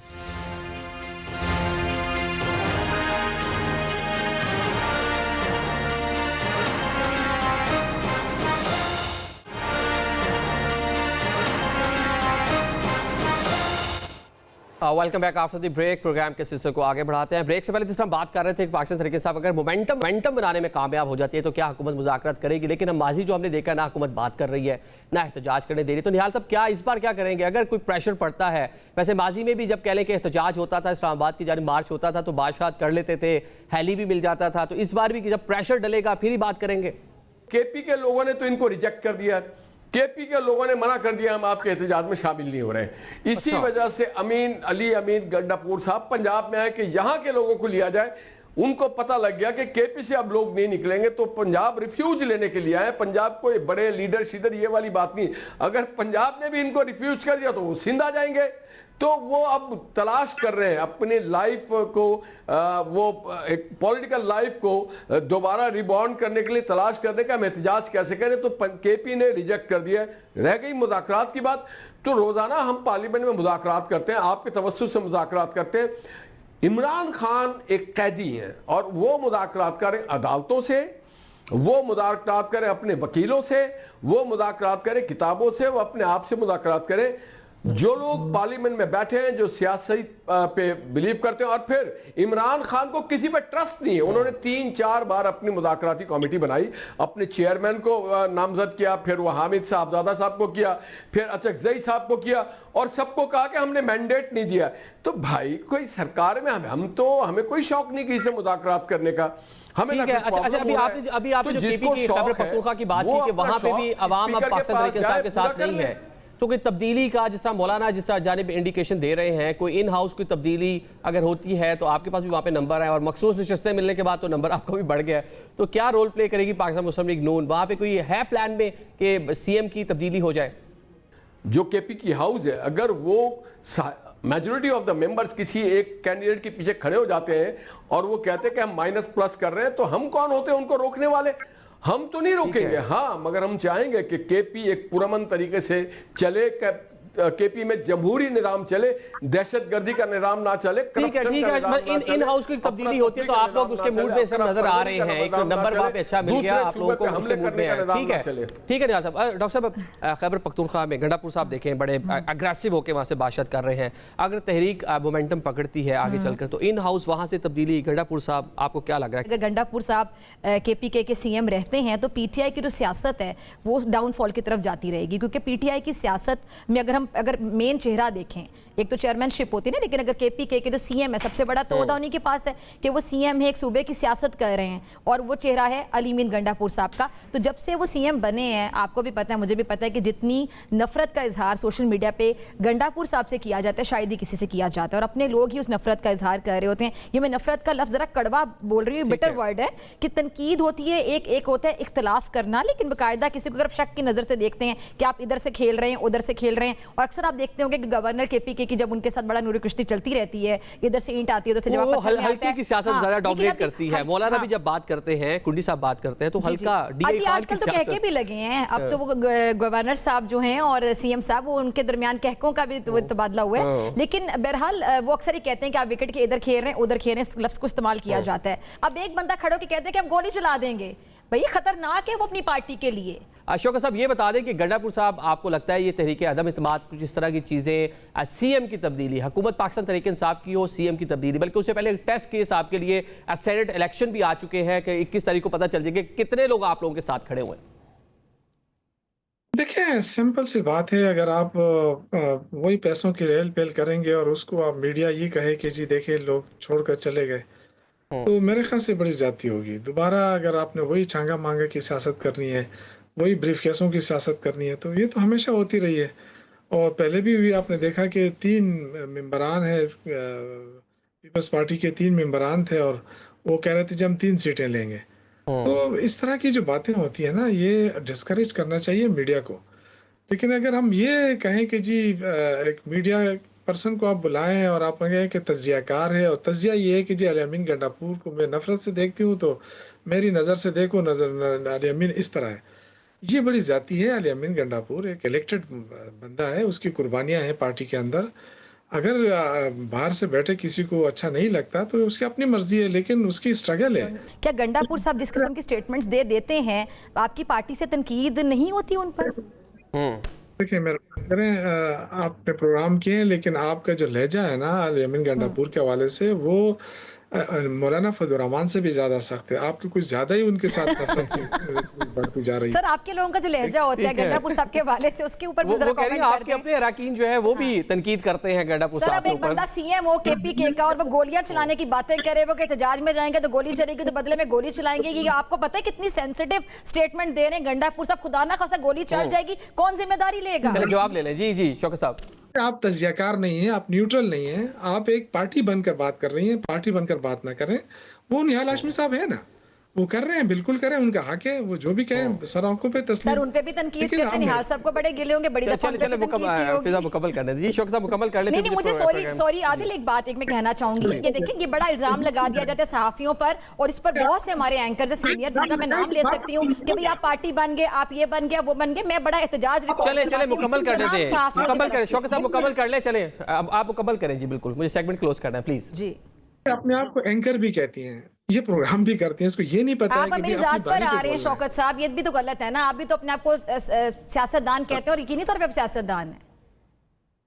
Welcome back after the break. Program के सिलसिले को आगे बढ़ाते हैं। ब्रेक से पहले जिस हम बात कर रहे थे पाकिस्तान तरीके साहब, अगर मोमेंटम बनाने में कामयाब हो जाती है तो क्या हुकूमत मुज़ाकरात करेगी? लेकिन हम माजी जो हमने देखा ना हुकूमत बात कर रही है ना एहतजाज करने दे रही, तो निहाल साहब क्या इस बार क्या करेंगे अगर कोई प्रेशर पड़ता है? वैसे माजी में भी जब कह लें कि एहतजाज होता था, इस्लामाबाद की जानिब मार्च होता था तो बादशाह कर लेते थे, हेली भी मिल जाता था, तो इस बार भी जब प्रेशर डलेगा फिर ही बात करेंगे? केपी के लोगों ने तो इनको रिजेक्ट कर दिया, केपी के लोगों ने मना कर दिया हम आपके एहतजाज में शामिल नहीं हो रहे। इसी वजह से अमीन गंडापुर साहब पंजाब में आए कि यहां के लोगों को लिया जाए। उनको पता लग गया कि केपी से अब लोग नहीं निकलेंगे, तो पंजाब रिफ्यूज लेने के लिए आए। पंजाब को बड़े लीडर शीडर ये वाली बात नहीं, अगर पंजाब ने भी इनको रिफ्यूज कर दिया तो वो सिंध आ जाएंगे। तो वो अब तलाश कर रहे हैं अपने लाइफ को, वो एक पॉलिटिकल लाइफ को दोबारा रिबॉन्ड करने के लिए तलाश करने का हम एहतजाज कैसे करें। तो केपी ने रिजेक्ट कर दिया। रह गई मुज़ाकरात की बात, तो रोजाना हम पार्लियामेंट में मुज़ाकरात करते हैं, आपके तवज्जुह से मुज़ाकरात करते हैं। इमरान खान एक कैदी है और वो मुज़ाकरात करें अदालतों से, वो मुज़ाकरात करें अपने वकीलों से, वो मुज़ाकरात करें किताबों से, वो अपने आप से मुज़ाकरात करें। जो लोग पार्लियामेंट में बैठे हैं जो सियासत पे बिलीव करते हैं, और फिर इमरान खान को किसी पे ट्रस्ट नहीं है। उन्होंने 3-4 बार अपनी मुज़ाकराती कमेटी बनाई, अपने चेयरमैन को नामजद किया, फिर वो हामिद साहबजादा साहब को किया, फिर अचकजई साहब को किया, और सबको कहा कि हमने मैंडेट नहीं दिया। तो भाई कोई सरकार में हमें कोई शौक नहीं किसी से मुज़ाकरात करने का। हमें ठीक है। अच्छा, अभी आपने जो केपी की खैबर पख्तूनख्वा की बात की कि वहां पे भी अवाम अब पाकिस्तान तहरीक इंसाफ के साथ नहीं है, तो कोई तब्दीली का जिस तरह मौलाना जिस तरह जानिब इंडिकेशन दे रहे हैं, कोई इन हाउस कोई तब्दीली अगर होती है तो आपके पास भी वहाँ पे नंबर है, और मखसूस नशस्तें मिलने के बाद तो नंबर आपका भी बढ़ गया है, तो क्या रोल प्ले करेगी पाकिस्तान मुस्लिम लीग नून? वहाँ पे कोई है प्लान में कि सीएम की तब्दीली हो जाए? जो केपी की हाउस है, अगर वो मेजोरिटी ऑफ द मेंबर्स किसी एक कैंडिडेट के पीछे खड़े हो जाते हैं और वो कहते हैं कि हम माइनस प्लस कर रहे हैं, तो हम कौन होते हैं उनको रोकने वाले? हम तो नहीं रोकेंगे। हाँ, मगर हम चाहेंगे कि केपी एक पुरअमन तरीके से चले, केपी में जमहूरी निजाम चले, दहशतगर्दी का निजाम ना चले। ठीक है। इन हाउस की तब्दीली होती है तो आप लोग उसके मूड में सब नजर आ रहे हैं, एक नंबर वहां पे अच्छा मिल गया आप लोगों को, उसके मूड में है। ठीक है, ठीक है नियाज़ साहब। डॉक्टर साहब, खैबर पख्तूनख्वा में गंडापुर साहब देखें बड़े अग्रेसिव होकर वहां से बातचीत कर रहे हैं। अगर तहरीक मोमेंटम पकड़ती है आगे चलकर तो इन हाउस वहां से तब्दीली, गंडापुर साहब आपको क्या लग रहा है? अगर गंडापुर साहब केपीके के सीएम रहते हैं तो पीटीआई की जो सियासत है वो डाउनफॉल की तरफ जाती रहेगी, क्योंकि पीटीआई की सियासत में अगर मेन चेहरा देखें, एक तो चेयरमैनशिप होती है ना, लेकिन अगर केपीके के जो सीएम है सबसे बड़ा तो उन्हीं के पास है कि वो सीएम है, एक सूबे की सियासत कर रहे हैं, और वो चेहरा है अलीमीन गंडापुर साहब का। तो जब से वो सीएम बने हैं, आपको भी पता है मुझे भी पता है कि जितनी नफरत का इजहार सोशल मीडिया पे गंडापुर साहब से किया जाता है शायद ही किसी से किया जाता है, और अपने लोग ही उस नफरत का इजहार कर रहे होते हैं। ये मैं नफरत का लफ्ज जरा कड़वा बोल रही हूँ, बिटर वर्ड है कि तनकीद होती है, एक होता है इख्तलाफ करना, लेकिन बाकायदा किसी को अगर शक की नजर से देखते हैं कि आप इधर से खेल रहे हैं उधर से खेल रहे हैं, और अक्सर आप देखते होंगे कि गवर्नर केपीके की जब उनके साथ बड़ा नूरी कुश्ती चलती रहती है, इधर से ईंट आती है उधर से जवाब हल्के की सियासत ज्यादा डोमिनेट करती है। मौलाना भी जब बात करते हैं, कुंडी साहब बात करते हैं तो हल्का अभी आजकल तो कहके भी लगे हैं, अब तो वो गवर्नर साहब जो हैं और सीएम साहब वो उनके दरमियान कहकों का भी तबादला हुआ है। लेकिन बहरहाल वो अक्सर ही कहते हैं कि आप विकेट के इधर खेल रहे हैं उधर खेल रहे हैं, इस लफ्ज को इस्तेमाल किया जाता है। अब एक बंदा खड़ो के कहते हैं कि हम गोली चला देंगे, भाई खतरनाक है वो अपनी पार्टी के लिए। अशोक साहब ये बता दें कि गंडापुर साहब आपको लगता है ये तहरीक अदम इत्मीनान कुछ इस तरह की चीज़ें, सीएम की तब्दीली, हुकूमत पाकिस्तान तहरीक इंसाफ की हो, सीएम की तब्दीली, बल्कि उससे पहले एक टेस्ट केस आपके लिए सेनेट इलेक्शन भी आ चुके हैं कि 21 तारीख को पता चल जाएगा कितने लोग आप लोगों के साथ खड़े हुए हैं? देखिए सिंपल सी बात है, अगर आप वही पैसों की रेल पेल करेंगे और उसको आप मीडिया ये कहे कि जी देखिए लोग छोड़कर चले गए, तो मेरे ख्याल से बड़ी ज्यादती होगी। दोबारा अगर आपने वही छांगा मांगा की सियासत करनी है, वही ब्रीफ केसों की सियासत करनी है, तो ये तो हमेशा होती रही है। और पहले भी आपने देखा कि 3 मेंबरान है, पीपल्स पार्टी के 3 मेंबरान थे और वो कह रहे थे जब हम 3 सीटें लेंगे। तो इस तरह की जो बातें होती है ना, ये डिस्करेज करना चाहिए मीडिया को। लेकिन अगर हम ये कहें कि जी एक मीडिया पर्सन को आप बुलाएं और आप कहें कि तज्जियाकार है, और तज्जिया ये है कि जी अलीमीन गंडापुर को मैं नफरत से देखती हूँ तो मेरी नज़र से देखो नजर अलीमीन इस तरह है, ये बड़ी जाती है। अलीमीन गंडापुर एक इलेक्टेड बंदा है, उसकी कुर्बानियां हैं पार्टी के अंदर। अगर बाहर से बैठे किसी को अच्छा नहीं लगता तो उसकी अपनी मर्जी है, लेकिन उसकी स्ट्रगल है। क्या गंडापुर साहब जिस किस्म की स्टेटमेंट्स दे देते हैं, आपकी पार्टी से तनकीद नहीं होती उन पर? देखिए मेहरबानी करें, आपने प्रोग्राम किए हैं, लेकिन आपका जो लहजा है ना यमीन गंडापुर के हवाले से, वो मौलाना फजल रहमान से भी ज्यादा सख्त है। आपकी कुछ ज्यादा ही उनके साथ नफरत की बढ़ती जा रही है। सर आपके लोगों का जो लहजा होता है गंडापुर साहब के हवाले से, उसके ऊपर भी जरा वो कह रही कमेंट है कर आपके दें। अपने अराकीन जो है वो भी तनकीद करते हैं गंडापुर सर साहब अब के एक ऊपर। बंदा सीएम हो केपीके का और वो गोलियां चलाने की बातें करे, वो एहतजाज में जाएंगे तो गोली चलेगी, तो बदले में गोली चलाएंगे। ये आपको पता है कितनी सेंसिटिव स्टेटमेंट दे रहे हैं गंडापुर साहब? खुदा ना खासा गोली चल जाएगी, कौन जिम्मेदारी लेगा? चलिए जवाब ले लें। जी जी शौकत साहब। आप तजियाकार नहीं हैं, आप न्यूट्रल नहीं हैं, आप एक पार्टी बनकर बात कर रही हैं, पार्टी बनकर बात ना करें। वो निहाल हाशमी साहब है ना, वो कर रहे हैं, बिल्कुल करें, उनका हक है, वो जो भी कहें सर आंखों पे तस्लीम। सर उन पे भी तनकीद करते हैं, निहाल साहब को बड़े गिले होंगे, बड़ी दफा उन पे भी तनकीद की होगी। फिजा मुकम्मल करने दीजिए। शौकत साहब मुकम्मल कर ले। नहीं मुझे सॉरी आदिल, एक बात एक मैं कहना चाहूंगी, ये देखें ये बड़ा इल्जाम लगा दिया जाता है सहाफियों पर, और इस पर बहुत से हमारे एंकर है सीनियर, जिनका मैं नाम ले सकती हूँ कि भाई आप पार्टी बन गए, आप ये बन गया, वो बन गए। मैं बड़ा एहतजाज चले मुकम्मल कर देते हैं, मुकम्मल करें शौकत साहब, मुकम्मल कर ले। चले अब आप मुकम्मल करें जी, बिल्कुल मुझे सेगमेंट क्लोज करना है प्लीज जी। अपने आप को एंकर भी कहती हैं, ये प्रोग्राम भी करती हैं, इसको ये नहीं पता है आप कि मेरी जात पर आ रहे हैं शौकत साहब, ये भी तो गलत है ना। आप भी तो अपने आप को सियासतदान कहते हैं और यकीनी तौर पे आप सियासतदान है।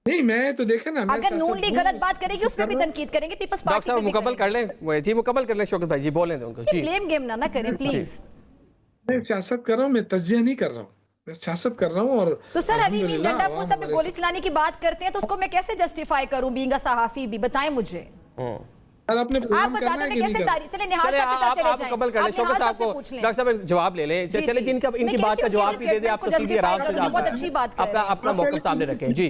नहीं, मैं तो देखा ना, अगर नून लीग गलत बात करेगी उस पर भी तनकीद करेंगे, पीपल्स डॉक्टर पार्टी साहब मुकम्मल कर लें जी, मुकम्मल कर लें शौकत भाई जी, बोलें उनको जी। ब्लेम गेम ना करें प्लीज। मैं सियासत कर रहा हूँ, मैं तजिया नहीं कर रहा हूँ, मैं सियासत कर रहा हूँ। और तो सर अली मीन गंडापुर साहब हमारे गोली चलाने की बात करते हैं, तो उसको मैं कैसे जस्टिफाई करूं बीइंग अ सहाफी भी? बताएं मुझे। सर अपने आप प्रोग्राम बता करना दो है मैं कि नहीं कैसे करना? तारीफ। चले निहाल चले साहब के साथ चले आप जाएं। मुकम्मल कर लें आप शौकत निहाल साहब से को। पूछ लें। डॉक्टर साहब जवाब ले लें। जी, चले जी। इनका मैं इनकी बात कैसे का जवाब उनके भी दे दें आप, स्टेटमेंट को तफसीली आराम से justify करूं? बहुत अच्छी बात कर अपना रहे हैं। अपना मौक़िफ़ सामने रखें जी।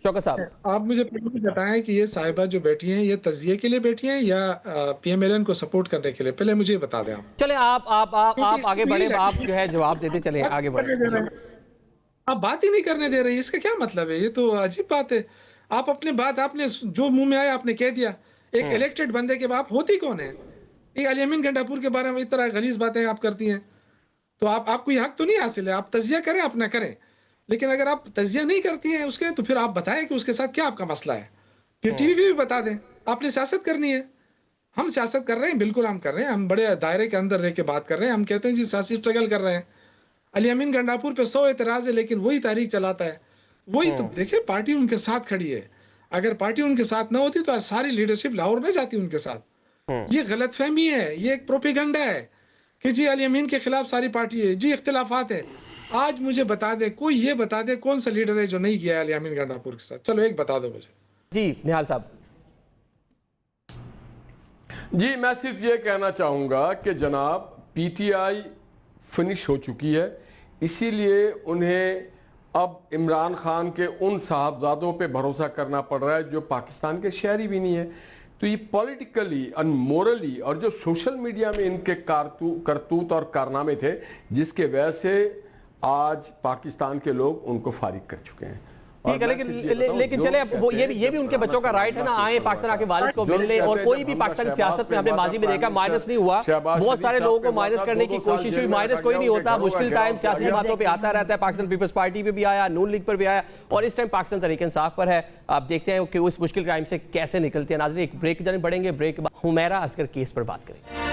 शौकत साहब आप मुझे पहले बताएं कि ये साहिबा जो बैठी हैं, ये तजिए के लिए बैठी हैं या पीएमएलएन को सपोर्ट करने के लिए? पहले मुझे बता दें आप। चले आप आगे बढ़े, आप जो है जवाब देते चले, आगे बढ़े। आप बात ही नहीं करने दे रहे, इसका क्या मतलब है? ये तो अजीब बात है। आप अपने बात, आपने जो मुंह में आया आपने कह दिया। एक इलेक्टेड बंदे के बाप होती कौन है? ये अली अमीन गंडापुर के बारे में इस तरह गलीज बातें आप करती हैं, तो आपको ये हक तो नहीं हासिल है। आप तजिया करें, अपना करें, लेकिन अगर आप तजिया नहीं करती हैं उसके, तो फिर आप बताएं कि उसके साथ क्या आपका मसला है। ये टीवी भी बता दें। आपने सियासत करनी है, हम सियासत कर रहे हैं, बिल्कुल हम कर रहे हैं, हम बड़े दायरे के अंदर रह के बात कर रहे हैं। हम कहते हैं जी सियासी स्ट्रगल कर रहे हैं। अली अमीन गंडापुर पे 100 एतराज है, लेकिन वही तारीख चलाता है, वही तो देखिए पार्टी उनके साथ खड़ी है। अगर पार्टी उनके साथ ना होती तो आज सारी लीडरशिप लाहौर में जाती उनके साथ। ये गलतफहमी है, ये एक प्रोपेगेंडा है कि जी अली अमीन के खिलाफ सारी पार्टी है, जी इख्तिलाफात है। आज मुझे बता दे, कोई ये बता दे कौन सा लीडर है जो नहीं गया अली अमीन गंडापुर के साथ? चलो एक बता दो मुझे जी। निहाल साहब जी, मैं सिर्फ ये कहना चाहूँगा कि जनाब पीटीआई फिनिश हो चुकी है, इसीलिए उन्हें अब इमरान खान के उन साहबजादों पे भरोसा करना पड़ रहा है जो पाकिस्तान के शहरी भी नहीं है। तो ये पॉलिटिकली अनमोरली और जो सोशल मीडिया में इनके करतूत और कारनामे थे, जिसके वजह से आज पाकिस्तान के लोग उनको फारिग कर चुके हैं। ठीक है, लेकिन चले अब वो ये भी उनके बच्चों का राइट है ना, आए पाकिस्तान आके वालिद को मिलने। और कोई भी पाकिस्तानी सियासत में हमने माजी में देखा माइनस नहीं हुआ, बहुत सारे लोगों को माइनस करने की कोशिश हुई, माइनस कोई नहीं होता। मुश्किल टाइम सियासी बातों पे आता रहता है, पाकिस्तान पीपल्स पार्टी पे भी आया, नून लीग पर भी आया, और इस टाइम पाकिस्तान तहरीक इंसाफ पर है। आप देखते हैं कि वो इस मुश्किल टाइम से कैसे निकलते हैं। नाज़रीन एक ब्रेक जाने बढ़ेंगे, ब्रेक के बाद हुमैरा असगर केस पर बात करेंगे।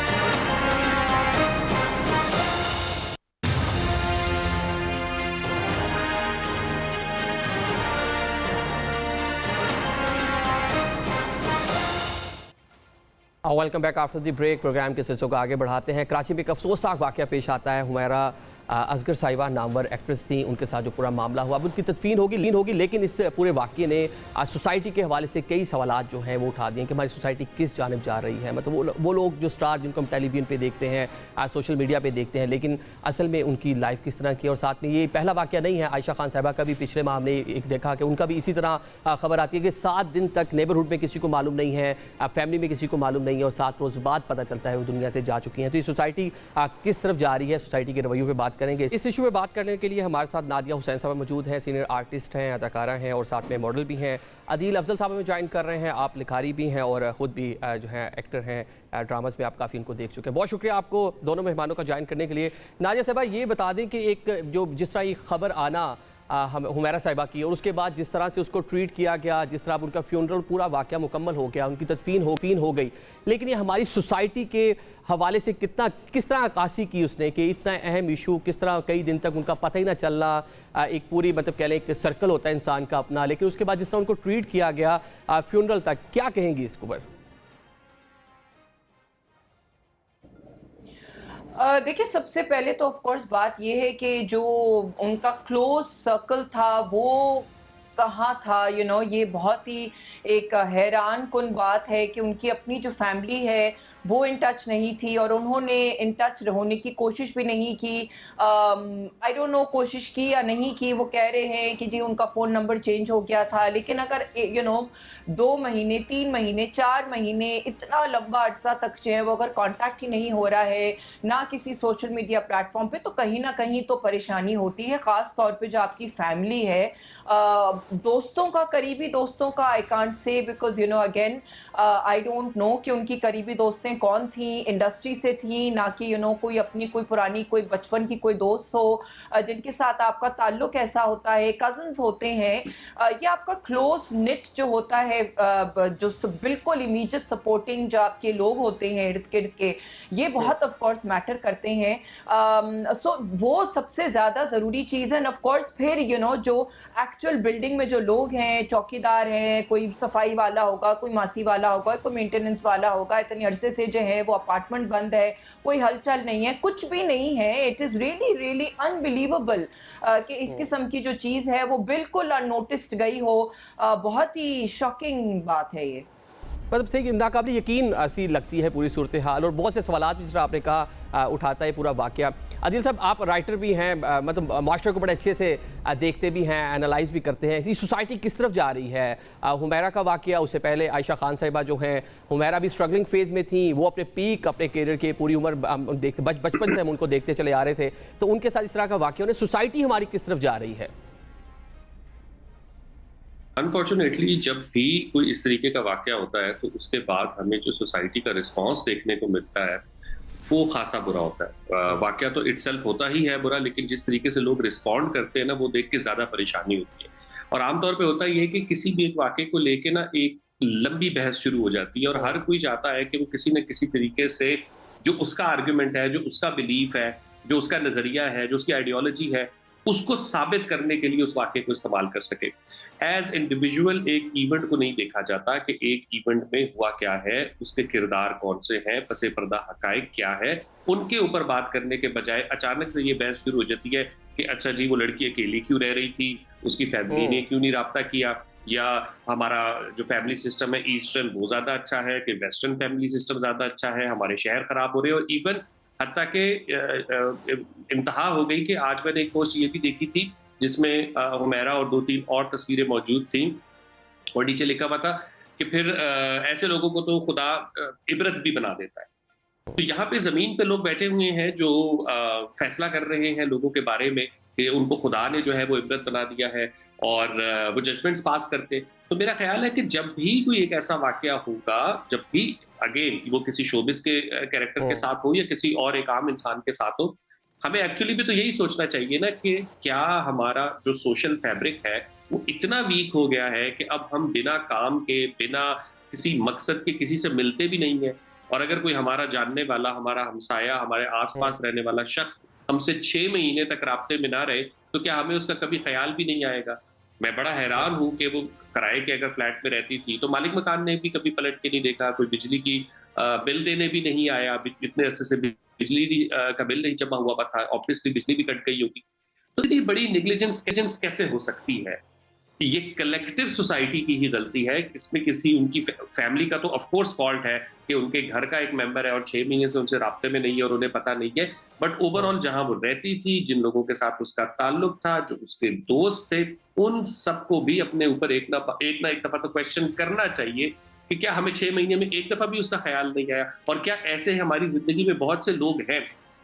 Welcome back after the break. Program के सिलसिले को आगे बढ़ाते हैं। कराची में एक अफसोसनाक वाक़या पेश आता है। हुमैरा असगर साहिबा नामवर एक्ट्रेस थी, उनके साथ जो पूरा मामला हुआ, अब उनकी तदफीन होगी, लेकिन इस पूरे वाक़ये ने सोसाइटी के हवाले से कई सवालात जो हैं वो उठा दिए कि हमारी सोसाइटी किस जानिब जा रही है। मतलब वो लोग जो स्टार जिनको हम टेलीविजन पे देखते हैं, सोशल मीडिया पे देखते हैं, लेकिन असल में उनकी लाइफ किस तरह की। और साथ में ये पहला वाक़या नहीं है, आयशा खान साहिबा का भी पिछले माह हमने एक देखा कि उनका भी इसी तरह खबर आती है कि 7 दिन तक नेबरहुड में किसी को मालूम नहीं है, फैमिली में किसी को मालूम नहीं है, और 7 रोज़ बाद पता चलता है वो दुनिया से जा चुकी हैं। तो ये सोसाइटी किस तरफ जा रही है, सोसाइटी के रवैयों पर बात करेंगे। इस इशू में बात करने के लिए हमारे साथ नादिया हुसैन साहब मौजूद हैं, सीनियर आर्टिस्ट हैं, अदाकारा हैं और साथ में मॉडल भी हैं। अदील अफजल साहब हमें ज्वाइन कर रहे हैं, आप लिखारी भी हैं और ख़ुद भी जो है एक्टर हैं, ड्रामास में आप काफ़ी इनको देख चुके हैं। बहुत शुक्रिया आपको दोनों मेहमानों का ज्वाइन करने के लिए। नादिया साहबा ये बता दें कि एक जो जिस तरह ये खबर आना हुमैरा साहिबा की, और उसके बाद जिस तरह से उसको ट्रीट किया गया, जिस तरह उनका फ्यूनरल पूरा वाक़या मुकम्मल हो गया, उनकी तदफीन हो गई, लेकिन ये हमारी सोसाइटी के हवाले से किस तरह अक्कासी की उसने कि इतना अहम इशू किस तरह कई दिन तक उनका पता ही ना चलना, एक पूरी मतलब कह लें एक सर्कल होता है इंसान का अपना, लेकिन उसके बाद जिस तरह उनको ट्रीट किया गया फ्यूनरल तक, क्या कहेंगी इसके ऊपर? देखिए, सबसे पहले तो ऑफ कोर्स बात ये है कि जो उनका क्लोज सर्कल था वो कहाँ था, ये बहुत ही एक हैरान कुन बात है कि उनकी अपनी जो फैमिली है वो इन टच नहीं थी और उन्होंने इन टच होने की कोशिश भी नहीं की। आई डोंट नो कोशिश की या नहीं की, वो कह रहे हैं कि जी उनका फ़ोन नंबर चेंज हो गया था, लेकिन अगर 2 महीने, 3 महीने, 4 महीने, इतना लंबा अरसा तक जो है वो अगर कांटेक्ट ही नहीं हो रहा है, ना किसी सोशल मीडिया प्लेटफॉर्म पे, तो कहीं ना कहीं तो परेशानी होती है, खास तौर पे जो आपकी फैमिली है। दोस्तों का, करीबी दोस्तों का I can't say, because again I don't know कि उनकी करीबी दोस्तें कौन थी, इंडस्ट्री से थी, ना कि कोई अपनी कोई पुरानी कोई बचपन की कोई दोस्त हो जिनके साथ आपका ताल्लुक ऐसा होता है, कजन्स होते हैं, ये आपका क्लोज निट जो होता है, जो बिल्कुल इमीडिएट सपोर्टिंग जो आपके लोग होते हैं इर्द गिर्द के, ये बहुत ऑफ कोर्स मैटर करते हैं। सो वो सबसे ज्यादा जरूरी चीज है। ऑफ कोर्स फिर जो एक्चुअल बिल्डिंग में जो लोग हैं, चौकीदार हैं, कोई सफाई वाला होगा, कोई मासी वाला होगा, कोई मेंटेनेंस वाला होगा, इतने अरसे से जो है वो अपार्टमेंट बंद है, कोई हलचल नहीं है, कुछ भी नहीं है। It is really really unbelievable कि इस किस्म की जो चीज है वो बिल्कुल अननोटिस्ड गई हो। बहुत ही शॉकिंग बात है ये। मतलब सही नाकाबिल यकीन सी लगती है पूरी सूरत हाल, और बहुत से सवाल भी जिस तरह आपने कहा उठाता है पूरा वाक़या। आदिल साहब, आप राइटर भी हैं, मतलब मास्टर को बड़े अच्छे से देखते भी हैं, एनालाइज भी करते हैं, ये सोसाइटी किस तरफ जा रही है। हुमैरा का वाक़या, उससे पहले आयशा खान साहिबा जो हैं, हुमैरा भी स्ट्रगलिंग फेज़ में थी, वो अपने पीक अपने करियर के पूरी उम्र देखते बचपन से हम उनको देखते चले आ रहे थे, तो उनके साथ इस तरह का वाक़या उन्हें सोसाइटी हमारी किस तरफ जा रही है? अनफॉर्चुनेटली जब भी कोई इस तरीके का वाकया होता है तो उसके बाद हमें जो सोसाइटी का रिस्पांस देखने को मिलता है वो खासा बुरा होता है। वाकया तो इटसेल्फ होता ही है बुरा, लेकिन जिस तरीके से लोग रिस्पॉन्ड करते हैं ना, वो देख के ज्यादा परेशानी होती है। और आमतौर पे होता ही है कि किसी भी एक वाकये को लेके ना एक लंबी बहस शुरू हो जाती है और हर कोई चाहता है कि वो किसी न किसी तरीके से जो उसका आर्ग्यूमेंट है, जो उसका बिलीफ है, जो उसका नजरिया है, जो उसकी आइडियोलॉजी है, उसको साबित करने के लिए उस वाक्य को इस्तेमाल कर सके। एज इंडिविजुअल एक इवेंट को नहीं देखा जाता कि एक इवेंट में हुआ क्या है, उसके किरदार कौन से हैं, पसे पर्दा हकायक क्या है, उनके ऊपर बात करने के बजाय अचानक से ये बहस शुरू हो जाती है कि अच्छा जी वो लड़की अकेली क्यों रह रही थी, उसकी फैमिली ने क्यों नहीं राब्ता किया, या हमारा जो फैमिली सिस्टम है ईस्टर्न वो ज्यादा अच्छा है कि वेस्टर्न फैमिली सिस्टम ज्यादा अच्छा है, हमारे शहर खराब हो रहे हैं। और इवन हत्ता के इंतहा हो गई कि आज मैंने एक पोस्ट ये भी देखी थी जिसमें हुमैरा और 2-3 और तस्वीरें मौजूद थी और नीचे लिखा हुआ था कि फिर ऐसे लोगों को तो खुदा इबरत भी बना देता है। तो यहाँ पे जमीन पे लोग बैठे हुए हैं जो फैसला कर रहे हैं लोगों के बारे में कि उनको खुदा ने जो है वो इबरत बना दिया है और वो जजमेंट्स पास करते। तो मेरा ख्याल है कि जब भी कोई एक ऐसा वाकया होगा, जब भी अगेन वो किसी शोबिस के कैरेक्टर के साथ हो या किसी और एक आम इंसान के साथ हो, हमें एक्चुअली भी तो यही सोचना चाहिए ना कि क्या हमारा जो सोशल फैब्रिक है वो इतना वीक हो गया है कि अब हम बिना काम के, बिना किसी मकसद के किसी से मिलते भी नहीं है। और अगर कोई हमारा जानने वाला, हमारा हमसाया, हमारे आसपास रहने वाला शख्स हमसे 6 महीने तक राब्ते में ना रहे तो क्या हमें उसका कभी ख्याल भी नहीं आएगा। मैं बड़ा हैरान हूं कि वो किराए के अगर फ्लैट में रहती थी तो मालिक मकान ने भी कभी पलट के नहीं देखा, कोई बिजली की बिल देने भी नहीं आया, इतने अरसे से बिजली का बिल नहीं जमा हुआ था, ऑब्वियसली बिजली भी कट गई होगी। तो इतनी बड़ी नेग्लिजेंस कैसे हो सकती है? ये कलेक्टिव सोसाइटी की ही गलती है। इसमें किसी उनकी फैमिली का तो ऑफ कोर्स फॉल्ट है कि उनके घर का एक मेंबर है और 6 महीने से उनसे राब्ते में नहीं है और उन्हें पता नहीं है, बट ओवरऑल जहां वो रहती थी, जिन लोगों के साथ उसका ताल्लुक था, जो उसके दोस्त थे, उन सबको भी अपने ऊपर एक ना एक दफा तो क्वेश्चन करना चाहिए कि क्या हमें 6 महीने में एक दफा भी उसका ख्याल नहीं आया, और क्या ऐसे हमारी जिंदगी में बहुत से लोग हैं।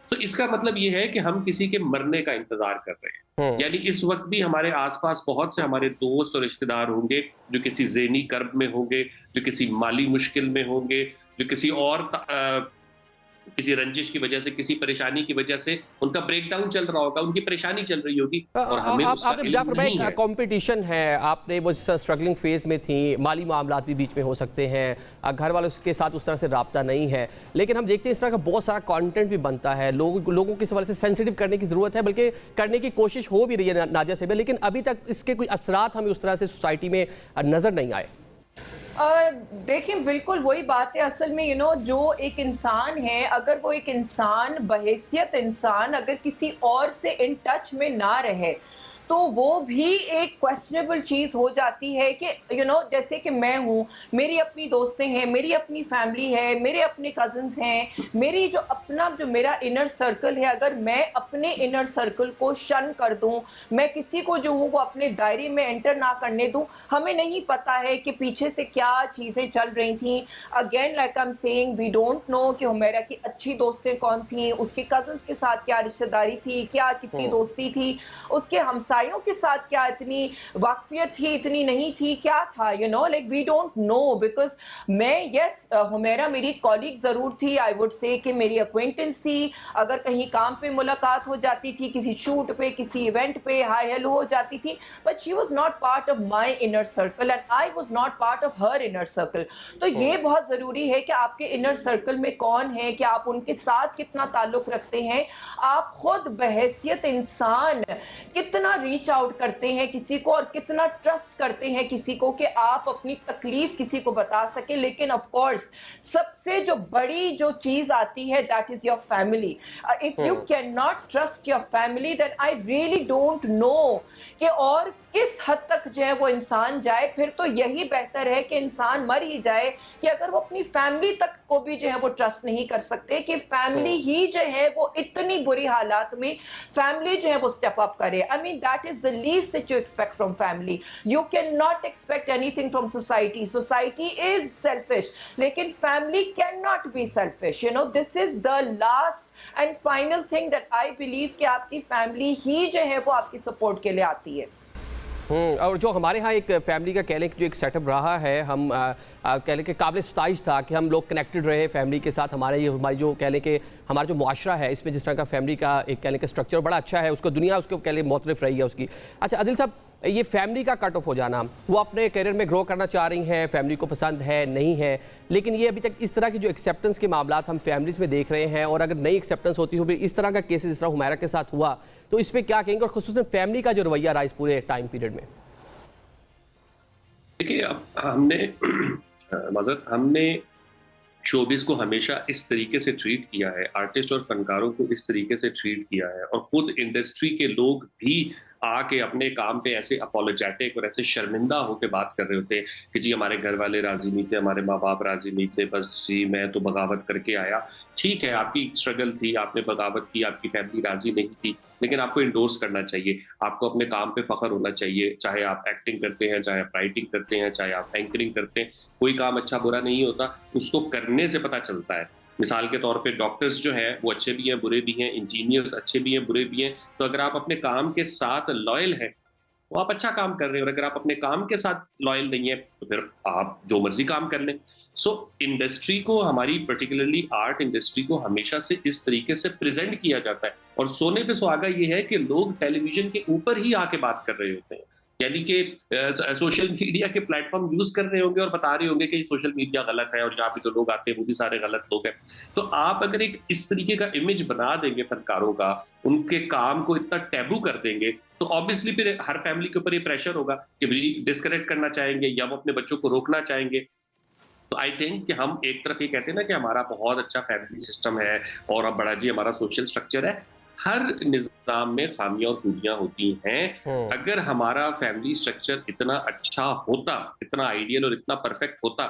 तो इसका मतलब ये है कि हम किसी के मरने का इंतजार कर रहे हैं। यानी इस वक्त भी हमारे आसपास बहुत से हमारे दोस्त और रिश्तेदार होंगे जो किसी ज़ेनी कर्ब में होंगे, जो किसी माली मुश्किल में होंगे, जो किसी और किसी रंजिश की वजह से, किसी परेशानी की वजह से उनका ब्रेकडाउन चल रहा होगा, उनकी परेशानी चल रही होगी और हमें उसका इल्म नहीं है। कंपटीशन है, आपने वो स्ट्रगलिंग फेज में थी, माली मामलात भी बीच में हो सकते हैं, घर वालों के साथ उस तरह से राब्ता नहीं है, लेकिन हम देखते हैं इस तरह का बहुत सारा कंटेंट भी बनता है, लोगों के सवाल से सेंसिटिव करने की ज़रूरत है, बल्कि करने की कोशिश हो भी रही है नादिया से भी, लेकिन अभी तक इसके कोई असरात हमें उस तरह से सोसाइटी में नज़र नहीं आए। देखिए बिल्कुल वही बात है असल में जो एक इंसान है, अगर वो एक इंसान बहैसियत इंसान अगर किसी और से इन टच में ना रहे तो वो भी एक क्वेश्चनेबल चीज हो जाती है कि जैसे कि मैं हूँ, मेरी अपनी दोस्तें हैं, मेरी अपनी फैमिली है, मेरे अपने कजन्स हैं, मेरी जो मेरा इनर सर्कल है, अगर मैं अपने इनर सर्कल को शन कर दूं, मैं किसी को जो हूँ वो अपने दायरे में एंटर ना करने दूं, हमें नहीं पता है कि पीछे से क्या चीजें चल रही थी। Again like I am saying, we don't know कि हुमैरा की अच्छी दोस्तें कौन थी, उसके कजन्स के साथ क्या रिश्तेदारी थी, क्या कितनी दोस्ती थी, उसके हमसायों के साथ क्या इतनी वाकफियत थी, इतनी नहीं थी, क्या था, like we don't know. Because मैं हुमैरा मेरी कॉलीग जरूर थी, आई वुड से कि मेरी अक्वेंटेंस थी, अगर कहीं काम पे मुलाकात हो जाती थी, किसी शूट पे, किसी इवेंट पे हाय हेलो हो जाती थी, but she was not part of my inner circle and I was not part of her inner circle. तो ये बहुत जरूरी है कि आपके इनर सर्कल में कौन है, कि आप उनके साथ कितना ताल्लुक रखते हैं, आप खुद बहैसियत इंसान कितना रीच आउट करते हैं किसी को और कितना ट्रस्ट करते हैं किसी को कि आप अपनी तकलीफ किसी को बता सके। लेकिन ऑफ कोर्स सबसे जो बड़ी जो चीज आती है that is your family. If you can not trust your family then I really don't know कि और किस हद तक जो है वो इंसान जाए। फिर तो यही बेहतर है कि इंसान मर ही जाए कि अगर वो अपनी फैमिली तक को भी जो है वो ट्रस्ट नहीं कर सकते, कि फैमिली ही जो है वो इतनी बुरी हालात में फैमिली जो है वो स्टेप अप करे। I mean that is the least that you expect from family. You can not expect anything from society. Society is selfish लेकिन family can not be selfish. This is the last and final thing that I believe कि आपकी फैमिली ही जो है वो आपकी सपोर्ट के लिए आती है। और जो हमारे यहाँ एक फैमिली का कह लें कि जो एक सेटअप रहा है, हम कह लें कि काबिल स्ताइश था कि हम लोग कनेक्टेड रहे फैमिली के साथ। हमारी जो कह लें कि हमारा जो मुआशरा है इसमें जिस तरह का फैमिली का एक कह लें कि स्ट्रक्चर बड़ा अच्छा है, उसको दुनिया उसको कह लें मुतरिफ रही है उसकी। अच्छा आदिल साहब, ये फैमिली का कट ऑफ हो जाना, वो अपने करियर में ग्रो करना चाह रही हैं, फैमिली को पसंद है नहीं है, लेकिन ये अभी तक इस तरह की जो एक्सेप्टेंस के मामलात हम फैमिलीज़ में देख रहे हैं, और अगर नई एक्सेप्टेंस होती हो भी इस तरह का केसेस जिस तरह हुमैरा के साथ हुआ, तो इस पर क्या कहेंगे, और खुसूसन फैमिली का जो रवैया रहा इस पूरे टाइम पीरियड में? देखिए, अब हमने शोबिस को हमेशा इस तरीके से ट्रीट किया है, आर्टिस्ट और फनकारों को इस तरीके से ट्रीट किया है, और खुद इंडस्ट्री के लोग भी आके अपने काम पे ऐसे अपोलोजेटिक और ऐसे शर्मिंदा होकर बात कर रहे होते हैं कि जी हमारे घर वाले राजी नहीं थे, हमारे माँ बाप राजी नहीं थे, बस जी मैं तो बगावत करके आया। ठीक है, आपकी स्ट्रगल थी, आपने बगावत की, आपकी फैमिली राजी नहीं थी, लेकिन आपको इंडोर्स करना चाहिए, आपको अपने काम पे फख्र होना चाहिए। चाहे आप एक्टिंग करते हैं, चाहे आप राइटिंग करते हैं, चाहे आप एंकरिंग करते हैं, कोई काम अच्छा बुरा नहीं होता, उसको करने से पता चलता है। मिसाल के तौर पे डॉक्टर्स जो हैं वो अच्छे भी हैं बुरे भी हैं, इंजीनियर्स अच्छे भी हैं बुरे भी हैं। तो अगर आप अपने काम के साथ लॉयल हैं तो आप अच्छा काम कर रहे हैं, और अगर आप अपने काम के साथ लॉयल नहीं है तो फिर आप जो मर्जी काम कर लें। सो इंडस्ट्री को, हमारी पर्टिकुलरली आर्ट इंडस्ट्री को हमेशा से इस तरीके से प्रेजेंट किया जाता है, और सोने पे सुहागा ये है कि लोग टेलीविजन के ऊपर ही आके बात कर रहे होते हैं, यानी कि सोशल मीडिया के प्लेटफॉर्म यूज कर रहे होंगे और बता रहे होंगे कि सोशल मीडिया गलत है और यहाँ पे जो लोग आते हैं वो भी सारे गलत लोग हैं। तो आप अगर एक इस तरीके का इमेज बना देंगे फनकारों का, उनके काम को इतना टैबू कर देंगे, तो ऑब्वियसली फिर हर फैमिली के ऊपर ये प्रेशर होगा कि भाई डिस्करेक्ट करना चाहेंगे या वो अपने बच्चों को रोकना चाहेंगे। तो आई थिंक कि हम एक तरफ ये कहते हैं ना कि हमारा बहुत अच्छा फैमिली सिस्टम है और अब बड़ा जी हमारा सोशल स्ट्रक्चर है। हर निजाम में खामियां और खूबियां होती हैं। अगर हमारा फैमिली स्ट्रक्चर इतना अच्छा होता, इतना आइडियल और इतना परफेक्ट होता,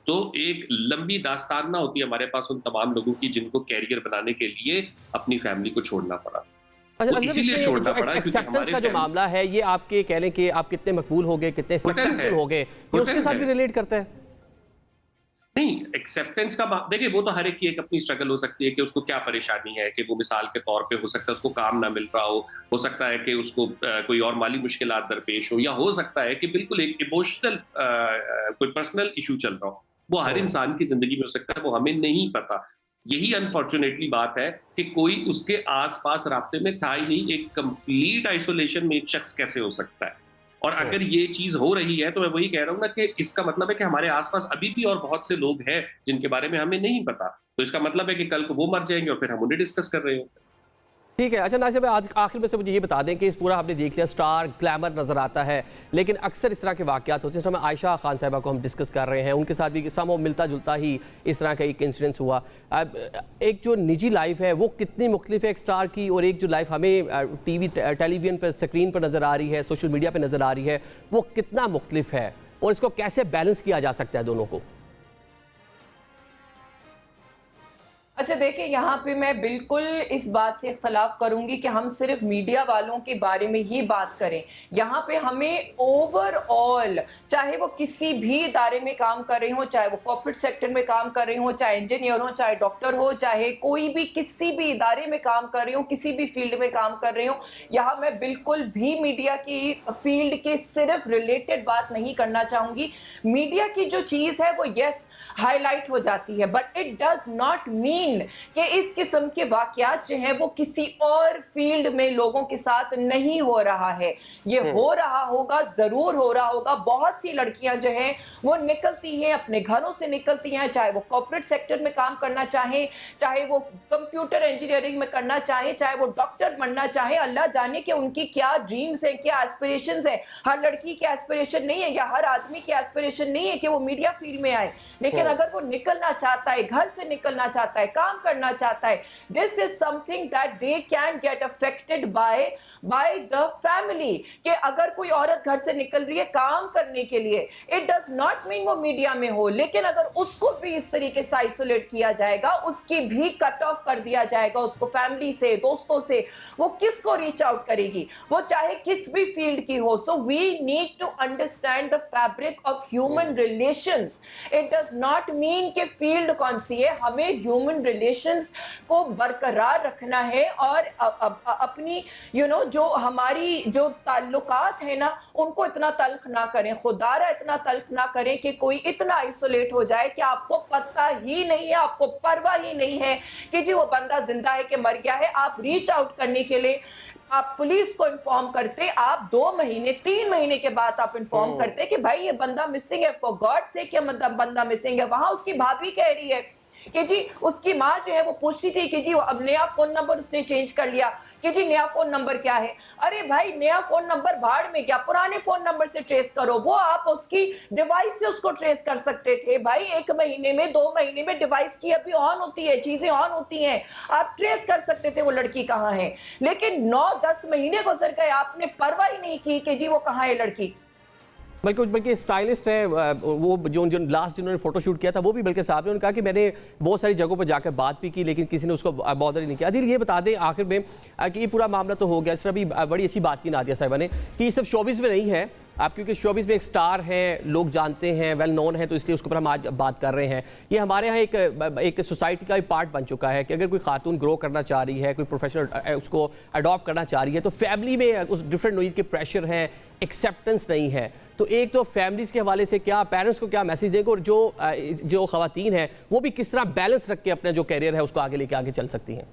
तो एक लंबी दास्तान ना होती हमारे पास उन तमाम लोगों की जिनको कैरियर बनाने के लिए अपनी फैमिली को छोड़ना पड़ा। तो इसीलिए छोड़ना पड़ा क्योंकि हमारे का जो मामला है ये आपके कह लें कि आप कितने मकबूल हो गए, कितने सक्सेसफुल हो गए, ये उसके साथ भी रिलेट करता है। नहीं, एक्सेप्टेंस का देखिए वो तो हर एक की एक अपनी स्ट्रगल हो सकती है कि उसको क्या परेशानी है, कि वो मिसाल के तौर पे हो सकता है उसको काम ना मिल रहा हो सकता है कि उसको कोई और माली मुश्किलात दरपेश हो, या हो सकता है कि बिल्कुल एक इमोशनल कोई पर्सनल इशू चल रहा हो। वो हर इंसान की जिंदगी में हो सकता है, वो हमें नहीं पता। यही अनफॉर्चुनेटली बात है कि कोई उसके आसपास राब्ते में था ही नहीं। एक कंप्लीट आइसोलेशन में एक शख्स कैसे हो सकता है? और अगर ये चीज हो रही है तो मैं वही कह रहा हूं ना कि इसका मतलब है कि हमारे आसपास अभी भी और बहुत से लोग हैं जिनके बारे में हमें नहीं पता। तो इसका मतलब है कि कल को वो मर जाएंगे और फिर हम उन्हें डिस्कस कर रहे होंगे। ठीक है। अच्छा नासिर भाई, आखिर में से मुझे ये बता दें कि इस पूरा आपने देख लिया, स्टार ग्लैमर नज़र आता है, लेकिन अक्सर इस तरह के वाक़यात होते हैं। जिस तरह आयशा खान साहिबा को हम डिस्कस कर रहे हैं, उनके साथ भी समो मिलता जुलता ही इस तरह का एक इंसिडेंस हुआ। एक जो निजी लाइफ है वो कितनी मुख्तलिफ है एक स्टार की, और एक जो लाइफ हमें टेलीविजन पर स्क्रीन पर नज़र आ रही है, सोशल मीडिया पर नज़र आ रही है, वो कितना मुख्तलिफ है, और इसको कैसे बैलेंस किया जा सकता है दोनों को? अच्छा देखिए, यहाँ पे मैं बिल्कुल इस बात से इख्तलाफ करूंगी कि हम सिर्फ मीडिया वालों के बारे में ही बात करें। यहाँ पे हमें ओवरऑल, चाहे वो किसी भी इदारे में काम कर रहे हो, चाहे वो कॉर्पोरेट सेक्टर में काम कर रहे हो, चाहे इंजीनियर हो, चाहे डॉक्टर हो, चाहे कोई भी किसी भी इदारे में काम कर रहे हो, किसी भी फील्ड में काम कर रहे हो, यहाँ मैं बिल्कुल भी मीडिया की फील्ड के सिर्फ रिलेटेड बात नहीं करना चाहूंगी। मीडिया की जो चीज है वो यस हाईलाइट हो जाती है, but it does not mean कि इस किस्म के वाकयात जो हैं वो किसी और फील्ड में लोगों के साथ नहीं हो रहा है। ये हो रहा होगा, जरूर हो रहा होगा। बहुत सी लड़कियां जो हैं वो निकलती हैं, अपने घरों से निकलती हैं, चाहे वो कॉर्पोरेट सेक्टर में काम करना चाहें, चाहे वो कंप्यूटर इंजीनियरिंग में करना चाहें, चाहे वो डॉक्टर बनना चाहे। अल्लाह जाने कि उनकी क्या ड्रीम्स हैं, क्या एस्पिरेशंस हैं। हर लड़की की एस्पिरेशन नहीं है, या हर आदमी की एस्पिरेशन नहीं है कि वो मीडिया फील्ड में आए, लेकिन अगर वो निकलना चाहता है, घर से निकलना चाहता है, काम करना चाहता है, this is something that they can get affected by the family. कि अगर कोई औरत घर से निकल रही है काम करने के लिए, इट डज नॉट मीन वो मीडिया में हो, लेकिन अगर उसको भी इस तरीके से आइसोलेट किया जाएगा, उसकी भी कट ऑफ कर दिया जाएगा, उसको फैमिली से, दोस्तों से, वो किसको रीच आउट करेगी, वो चाहे किस भी फील्ड की हो। So we need to understand the fabric of human relations. It does not mean कि फील्ड कौन सी है, हमें ह्यूमन रिलेशंस को बरकरार रखना है, और अपनी जो हमारी जो ताल्लुकात है ना, उनको इतना तल्ख ना करें, खुदारा इतना तल्ख ना करें कि कोई इतना आइसोलेट हो जाए कि आपको पता ही नहीं है, आपको परवाह ही नहीं है कि जी वो बंदा जिंदा है कि मर गया है। आप रीच आउट करने के लिए आप पुलिस को इन्फॉर्म करते, आप 2 महीने 3 महीने के बाद आप इन्फॉर्म करते कि भाई ये बंदा मिसिंग है, फॉर गॉड से क्या मतलब बंदा मिसिंग है। वहां उसकी भाभी कह रही है कि जी उसकी माँ जो है वो पूछती थी कि जी वो अब नया फोन नंबर उसने चेंज कर लिया, कि जी नया फोन नंबर क्या है। अरे भाई नया फोन नंबर भाड़ में, क्या पुराने फोन नंबर से ट्रेस करो, वो आप उसकी डिवाइस से उसको ट्रेस कर सकते थे। भाई 1 महीने में 2 महीने में डिवाइस की अभी ऑन होती है, चीजें ऑन होती हैं, आप ट्रेस कर सकते थे वो लड़की कहाँ है। लेकिन 9-10 महीने गुजर गए, आपने परवाह ही नहीं की कि जी वो कहाँ है लड़की। बल्कि स्टाइलिस्ट है वो जो लास्ट जिन्होंने फोटोशूट किया था, वो भी बल्कि साहब ने कहा कि मैंने बहुत सारी जगहों पर जाकर बात भी की, लेकिन किसी ने उसको बॉदर ही नहीं किया। आदिल ये बता दें आखिर में कि ये पूरा मामला तो हो गया, इस तरह भी बड़ी अच्छी बात की नादिया साहिबा ने कि ये सिर्फ शोबिस में नहीं है। आप क्योंकि शोबिस में एक स्टार हैं, लोग जानते हैं, वेल नोन है, तो इसलिए उसके ऊपर हम आज बात कर रहे हैं। ये हमारे यहाँ एक सोसाइटी का पार्ट बन चुका है कि अगर कोई खातून ग्रो करना चाह रही है, कोई प्रोफेशनल उसको अडॉप्ट करना चाह रही है, तो फैमिली में उस डिफरेंट नॉइज के प्रेशर है, एक्सेप्टेंस नहीं है। तो एक तो फैमिलीज़ के हवाले से क्या, पेरेंट्स को क्या मैसेज देंगे, और जो ख़वातीन हैं वो भी किस तरह बैलेंस रख के अपना जो कैरियर है उसको आगे लेके आगे चल सकती हैं।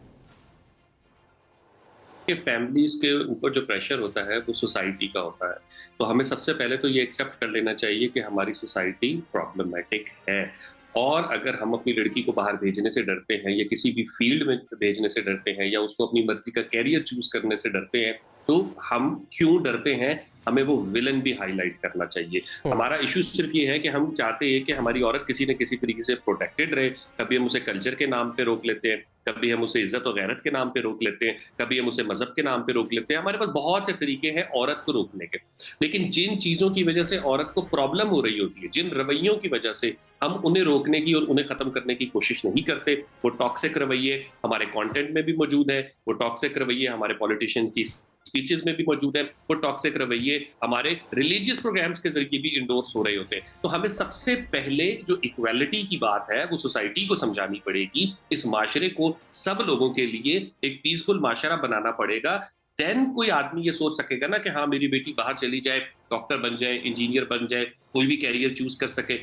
कि फैमिलीज के ऊपर जो प्रेशर होता है वो सोसाइटी का होता है, तो हमें सबसे पहले तो ये एक्सेप्ट कर लेना चाहिए कि हमारी सोसाइटी प्रॉब्लमेटिक है। और अगर हम अपनी लड़की को बाहर भेजने से डरते हैं, या किसी भी फील्ड में भेजने से डरते हैं, या उसको अपनी मर्जी का कैरियर चूज करने से डरते हैं, तो हम क्यों डरते हैं, हमें वो विलन भी हाईलाइट करना चाहिए। हमारा इशू सिर्फ ये है कि हम चाहते हैं कि हमारी औरत किसी न किसी तरीके से प्रोटेक्टेड रहे। कभी हम उसे कल्चर के नाम पे रोक लेते हैं, कभी हम उसे इज्जत और गैरत के नाम पे रोक लेते हैं, कभी हम उसे मजहब के नाम पे रोक लेते हैं। हमारे पास बहुत से तरीके हैं औरत को रोकने के, लेकिन जिन चीजों की वजह से औरत को प्रॉब्लम हो रही होती है, जिन रवैयों की वजह से हम उन्हें रोकने की और उन्हें खत्म करने की कोशिश नहीं करते, वो टॉक्सिक रवैये हमारे कंटेंट में भी मौजूद है, वो टॉक्सिक रवैये हमारे पॉलिटिशियंस की स्पीचेस में भी मौजूद है, वो टॉक्सिक रवैये हमारे रिलीजियस प्रोग्राम्स के जरिए भी इंडोर्स हो रहे होते हैं। तो हमें सबसे पहले जो इक्वालिटी की बात है वो सोसाइटी को समझानी पड़ेगी, इस माशरे को सब लोगों के लिए एक पीसफुल माशरा बनाना पड़ेगा। देन कोई आदमी ये सोच सकेगा ना कि हाँ मेरी बेटी बाहर चली जाए, डॉक्टर बन जाए, इंजीनियर बन जाए, कोई भी कैरियर चूज कर सके।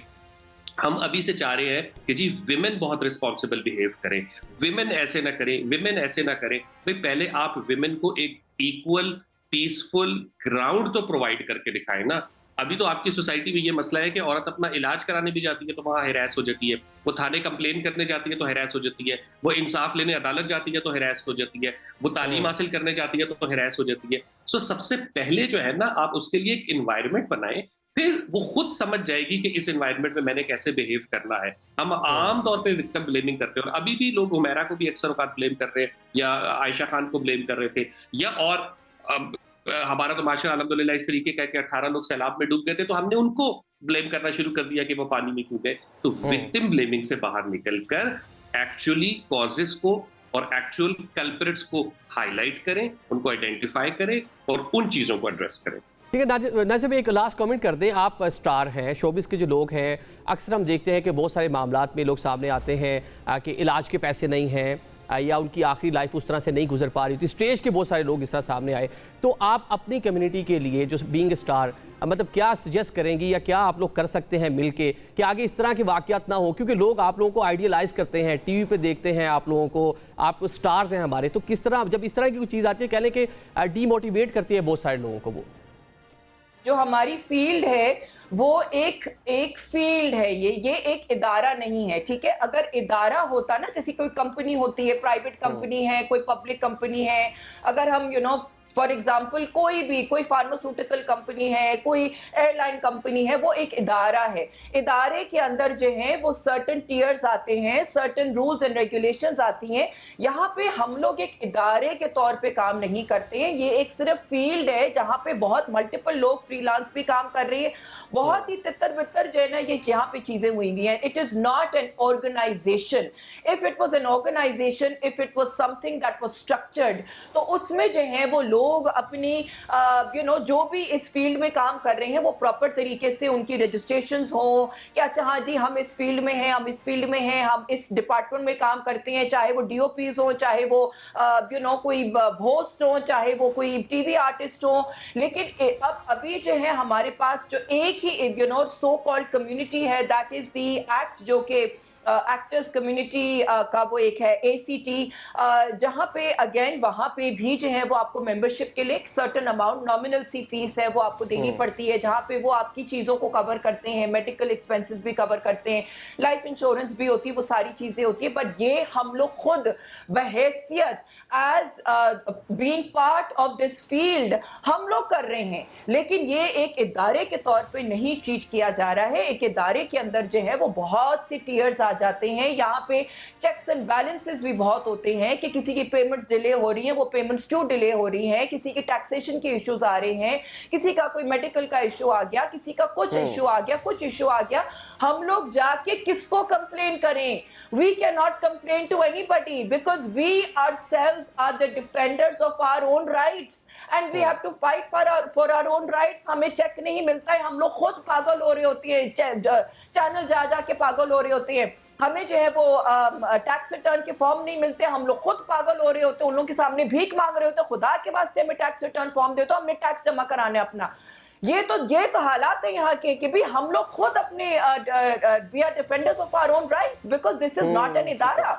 हम अभी से चाह रहे हैं कि जी विमेन बहुत रिस्पॉन्सिबल बिहेव करें, विमेन ऐसे ना करें, विमेन ऐसे ना करें। भाई पहले आप विमेन को एक इक्वल पीसफुल ग्राउंड तो प्रोवाइड करके दिखाएं ना। अभी तो आपकी सोसाइटी में ये मसला है कि औरत अपना इलाज कराने भी जाती है तो वहां हैरेस हो जाती है, वो थाने कंप्लेन करने जाती है तो हैरेस हो जाती है, वो इंसाफ लेने अदालत जाती है तो हैरेस हो जाती है, वो तालीम हासिल करने जाती है तो हैरेस हो जाती है। सो सबसे पहले जो है ना, आप उसके लिए एक इन्वायरमेंट बनाएं, फिर वो खुद समझ जाएगी कि इस एनवायरनमेंट में मैंने कैसे बिहेव करना है। हम आम तौर पे विक्टिम ब्लेमिंग करते हैं, और अभी भी लोग हुमैरा को भी अक्सर औकात ब्लेम कर रहे हैं, या आयशा खान को ब्लेम कर रहे थे, या और हमारा तो माशा अल्हम्दुलिल्लाह इस तरीके का कि 18 लोग सैलाब में डूब गए थे तो हमने उनको ब्लेम करना शुरू कर दिया कि वो पानी में कूद गए। तो विक्टिम ब्लेमिंग से बाहर निकलकर एक्चुअली कॉजेस को और एक्चुअल कल्प्रिट्स को हाईलाइट करें, उनको आइडेंटिफाई करें और उन चीजों को एड्रेस करें। ठीक है नाजिब, एक लास्ट कमेंट कर दें। आप स्टार हैं, शोबिस के जो लोग हैं, अक्सर हम देखते हैं कि बहुत सारे मामलात में लोग सामने आते हैं कि इलाज के पैसे नहीं हैं या उनकी आखिरी लाइफ उस तरह से नहीं गुजर पा रही थी। स्टेज के बहुत सारे लोग इस तरह सामने आए, तो आप अपनी कम्युनिटी के लिए जो बीइंग स्टार मतलब क्या सजेस्ट करेंगी या क्या आप लोग कर सकते हैं मिल के कि आगे इस तरह के वाक़यात ना हो? क्योंकि लोग आप लोगों को आइडियलाइज़ करते हैं, टीवी पे देखते हैं आप लोगों को, आप स्टार्स हैं हमारे, तो किस तरह जब इस तरह की कोई चीज़ आती है कहने के डीमोटिवेट करती है बहुत सारे लोगों को। वो जो हमारी फील्ड है वो एक फील्ड है, ये एक इदारा नहीं है, ठीक है। अगर इदारा होता ना, जैसे कोई कंपनी होती है, प्राइवेट कंपनी है, कोई पब्लिक कंपनी है, अगर हम फॉर एग्जाम्पल कोई फार्मास्यूटिकल कंपनी है, कोई एयरलाइन कंपनी है, वो एक इदारा है। इदारे के अंदर जो है वो सर्टेन टीयर्स आते हैं, सर्टेन रूल्स एंड रेगुलेशंस आती हैं। यहाँ पे हम लोग एक इदारे के तौर पे काम नहीं करते हैं, ये एक सिर्फ फील्ड है जहाँ पे बहुत मल्टीपल लोग फ्रीलांस भी काम कर रहे हैं। बहुत ही तितर बितर जो है ना ये यहाँ पे चीजें हुई हुई हैं। It is not an organisation. If it was an organisation, if it was something that was structured, तो उसमें जो है वो लोग अपनी जो भी इस फील्ड में काम कर रहे हैं वो प्रॉपर तरीके से उनकी रजिस्ट्रेशंस हो कि अच्छा हाँ जी हम इस फील्ड में हैं, हम इस फील्ड में हैं, हम इस डिपार्टमेंट में काम करते हैं, चाहे वो डीओपीज हो, चाहे वो कोई होस्ट हो, चाहे वो कोई टीवी आर्टिस्ट हो। लेकिन अब अभी जो है हमारे पास जो एक ही सो कॉल्ड कम्युनिटी है, दैट इज द एक्ट, जो कि एक्टर्स कम्युनिटी का वो एक है ACT, जहां पे अगेन वहां पे भी जो है वो आपको मेंबरशिप के लिए एक सर्टेन अमाउंट नॉमिनल सी फीस है वो आपको देनी पड़ती है, जहां पे वो आपकी चीजों को कवर करते हैं, मेडिकल एक्सपेंसेस भी कवर करते हैं, लाइफ इंश्योरेंस भी होती है, वो सारी चीजें होती है। बट ये हम लोग खुद बहैसियत as being part of this field हम लोग कर रहे हैं, लेकिन ये एक इदारे के तौर पे नहीं ट्रीट किया जा रहा है। एक इदारे के अंदर जो है वो बहुत सी टीयर्स जाते हैं, यहाँ पे चेक्स एंड बैलेंसेस भी बहुत होते हैं कि किसी की पेमेंट्स डिले हो रही हैं, वो पेमेंट्स क्यों डिले हो रही हैं, किसी की टैक्सेशन के इश्यूज आ रहे हैं, किसी का कोई मेडिकल का इश्यू आ गया, किसी का कुछ इश्यू आ गया, कुछ इश्यू आ गया, हम लोग जाके किसको कंप्लेन करें? We cannot complain to anybody because we ourselves are the defenders of our own rights and we have to fight for our own rights। हमें चेक नहीं मिलता है, हम लोग खुद पागल हो रहे होती है, चैनल जा के पागल हो रहे होते हैं। हमें जो है वो टैक्स रिटर्न के फॉर्म नहीं मिलते, हम लोग खुद पागल हो रहे होते हैं, उन लोगों के सामने भीख मांग रहे होते हैं, खुदा के वास्ते हमें टैक्स रिटर्न फॉर्म दे दो, हमने टैक्स जमा कराने अपना। ये तो हालात है यहाँ के कि भी हम लोग खुद अपने we are defenders of our own rights because this is not an इदारा।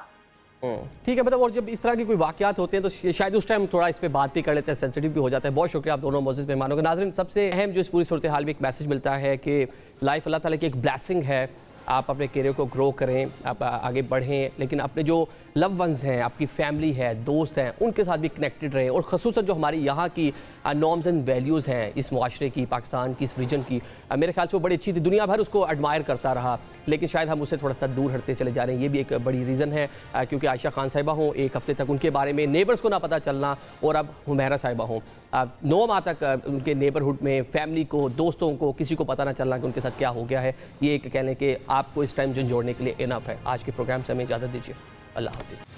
ठीक है, मतलब और जब इस तरह की कोई वाकयात होते हैं तो शायद उस टाइम थोड़ा इस पे बात भी कर लेते हैं, सेंसिटिव भी हो जाता है। बहुत शुक्रिया आप दोनों मौजूद मेहमानों का। नाज़रीन, सबसे अहम जो इस पूरी सूरत हाल में एक मैसेज मिलता है कि लाइफ अल्लाह ताला की एक ब्लेसिंग है, आप अपने करियर को ग्रो करें, आप आगे बढ़ें, लेकिन अपने जो लव वंस हैं, आपकी फैमिली है, दोस्त हैं, उनके साथ भी कनेक्टेड रहें। और ख़ुसूसन जो हमारी यहाँ की नॉर्म्स एंड वैल्यूज़ हैं इस मुआशरे की, पाकिस्तान की, इस रीजन की, मेरे ख्याल से वो बड़ी अच्छी थी, दुनिया भर उसको एडमायर करता रहा, लेकिन शायद हम उससे थोड़ा सा दूर हटते चले जा रहे हैं। ये भी एक बड़ी रीज़न है, क्योंकि आयशा खान साहिबा हों, एक हफ्ते तक उनके बारे में नेबर्स को ना पता चलना, और अब हुमैरा साहिबा हों, 9 माह तक उनके नेबरहुड में फैमिली को, दोस्तों को, किसी को पता ना चलना कि उनके साथ क्या हो गया है। ये एक कहने के आपको इस टाइम जो जोड़ने के लिए इनफ है। आज के प्रोग्राम से हमें इजाज़त दीजिए। अल्लाह हाफिज़।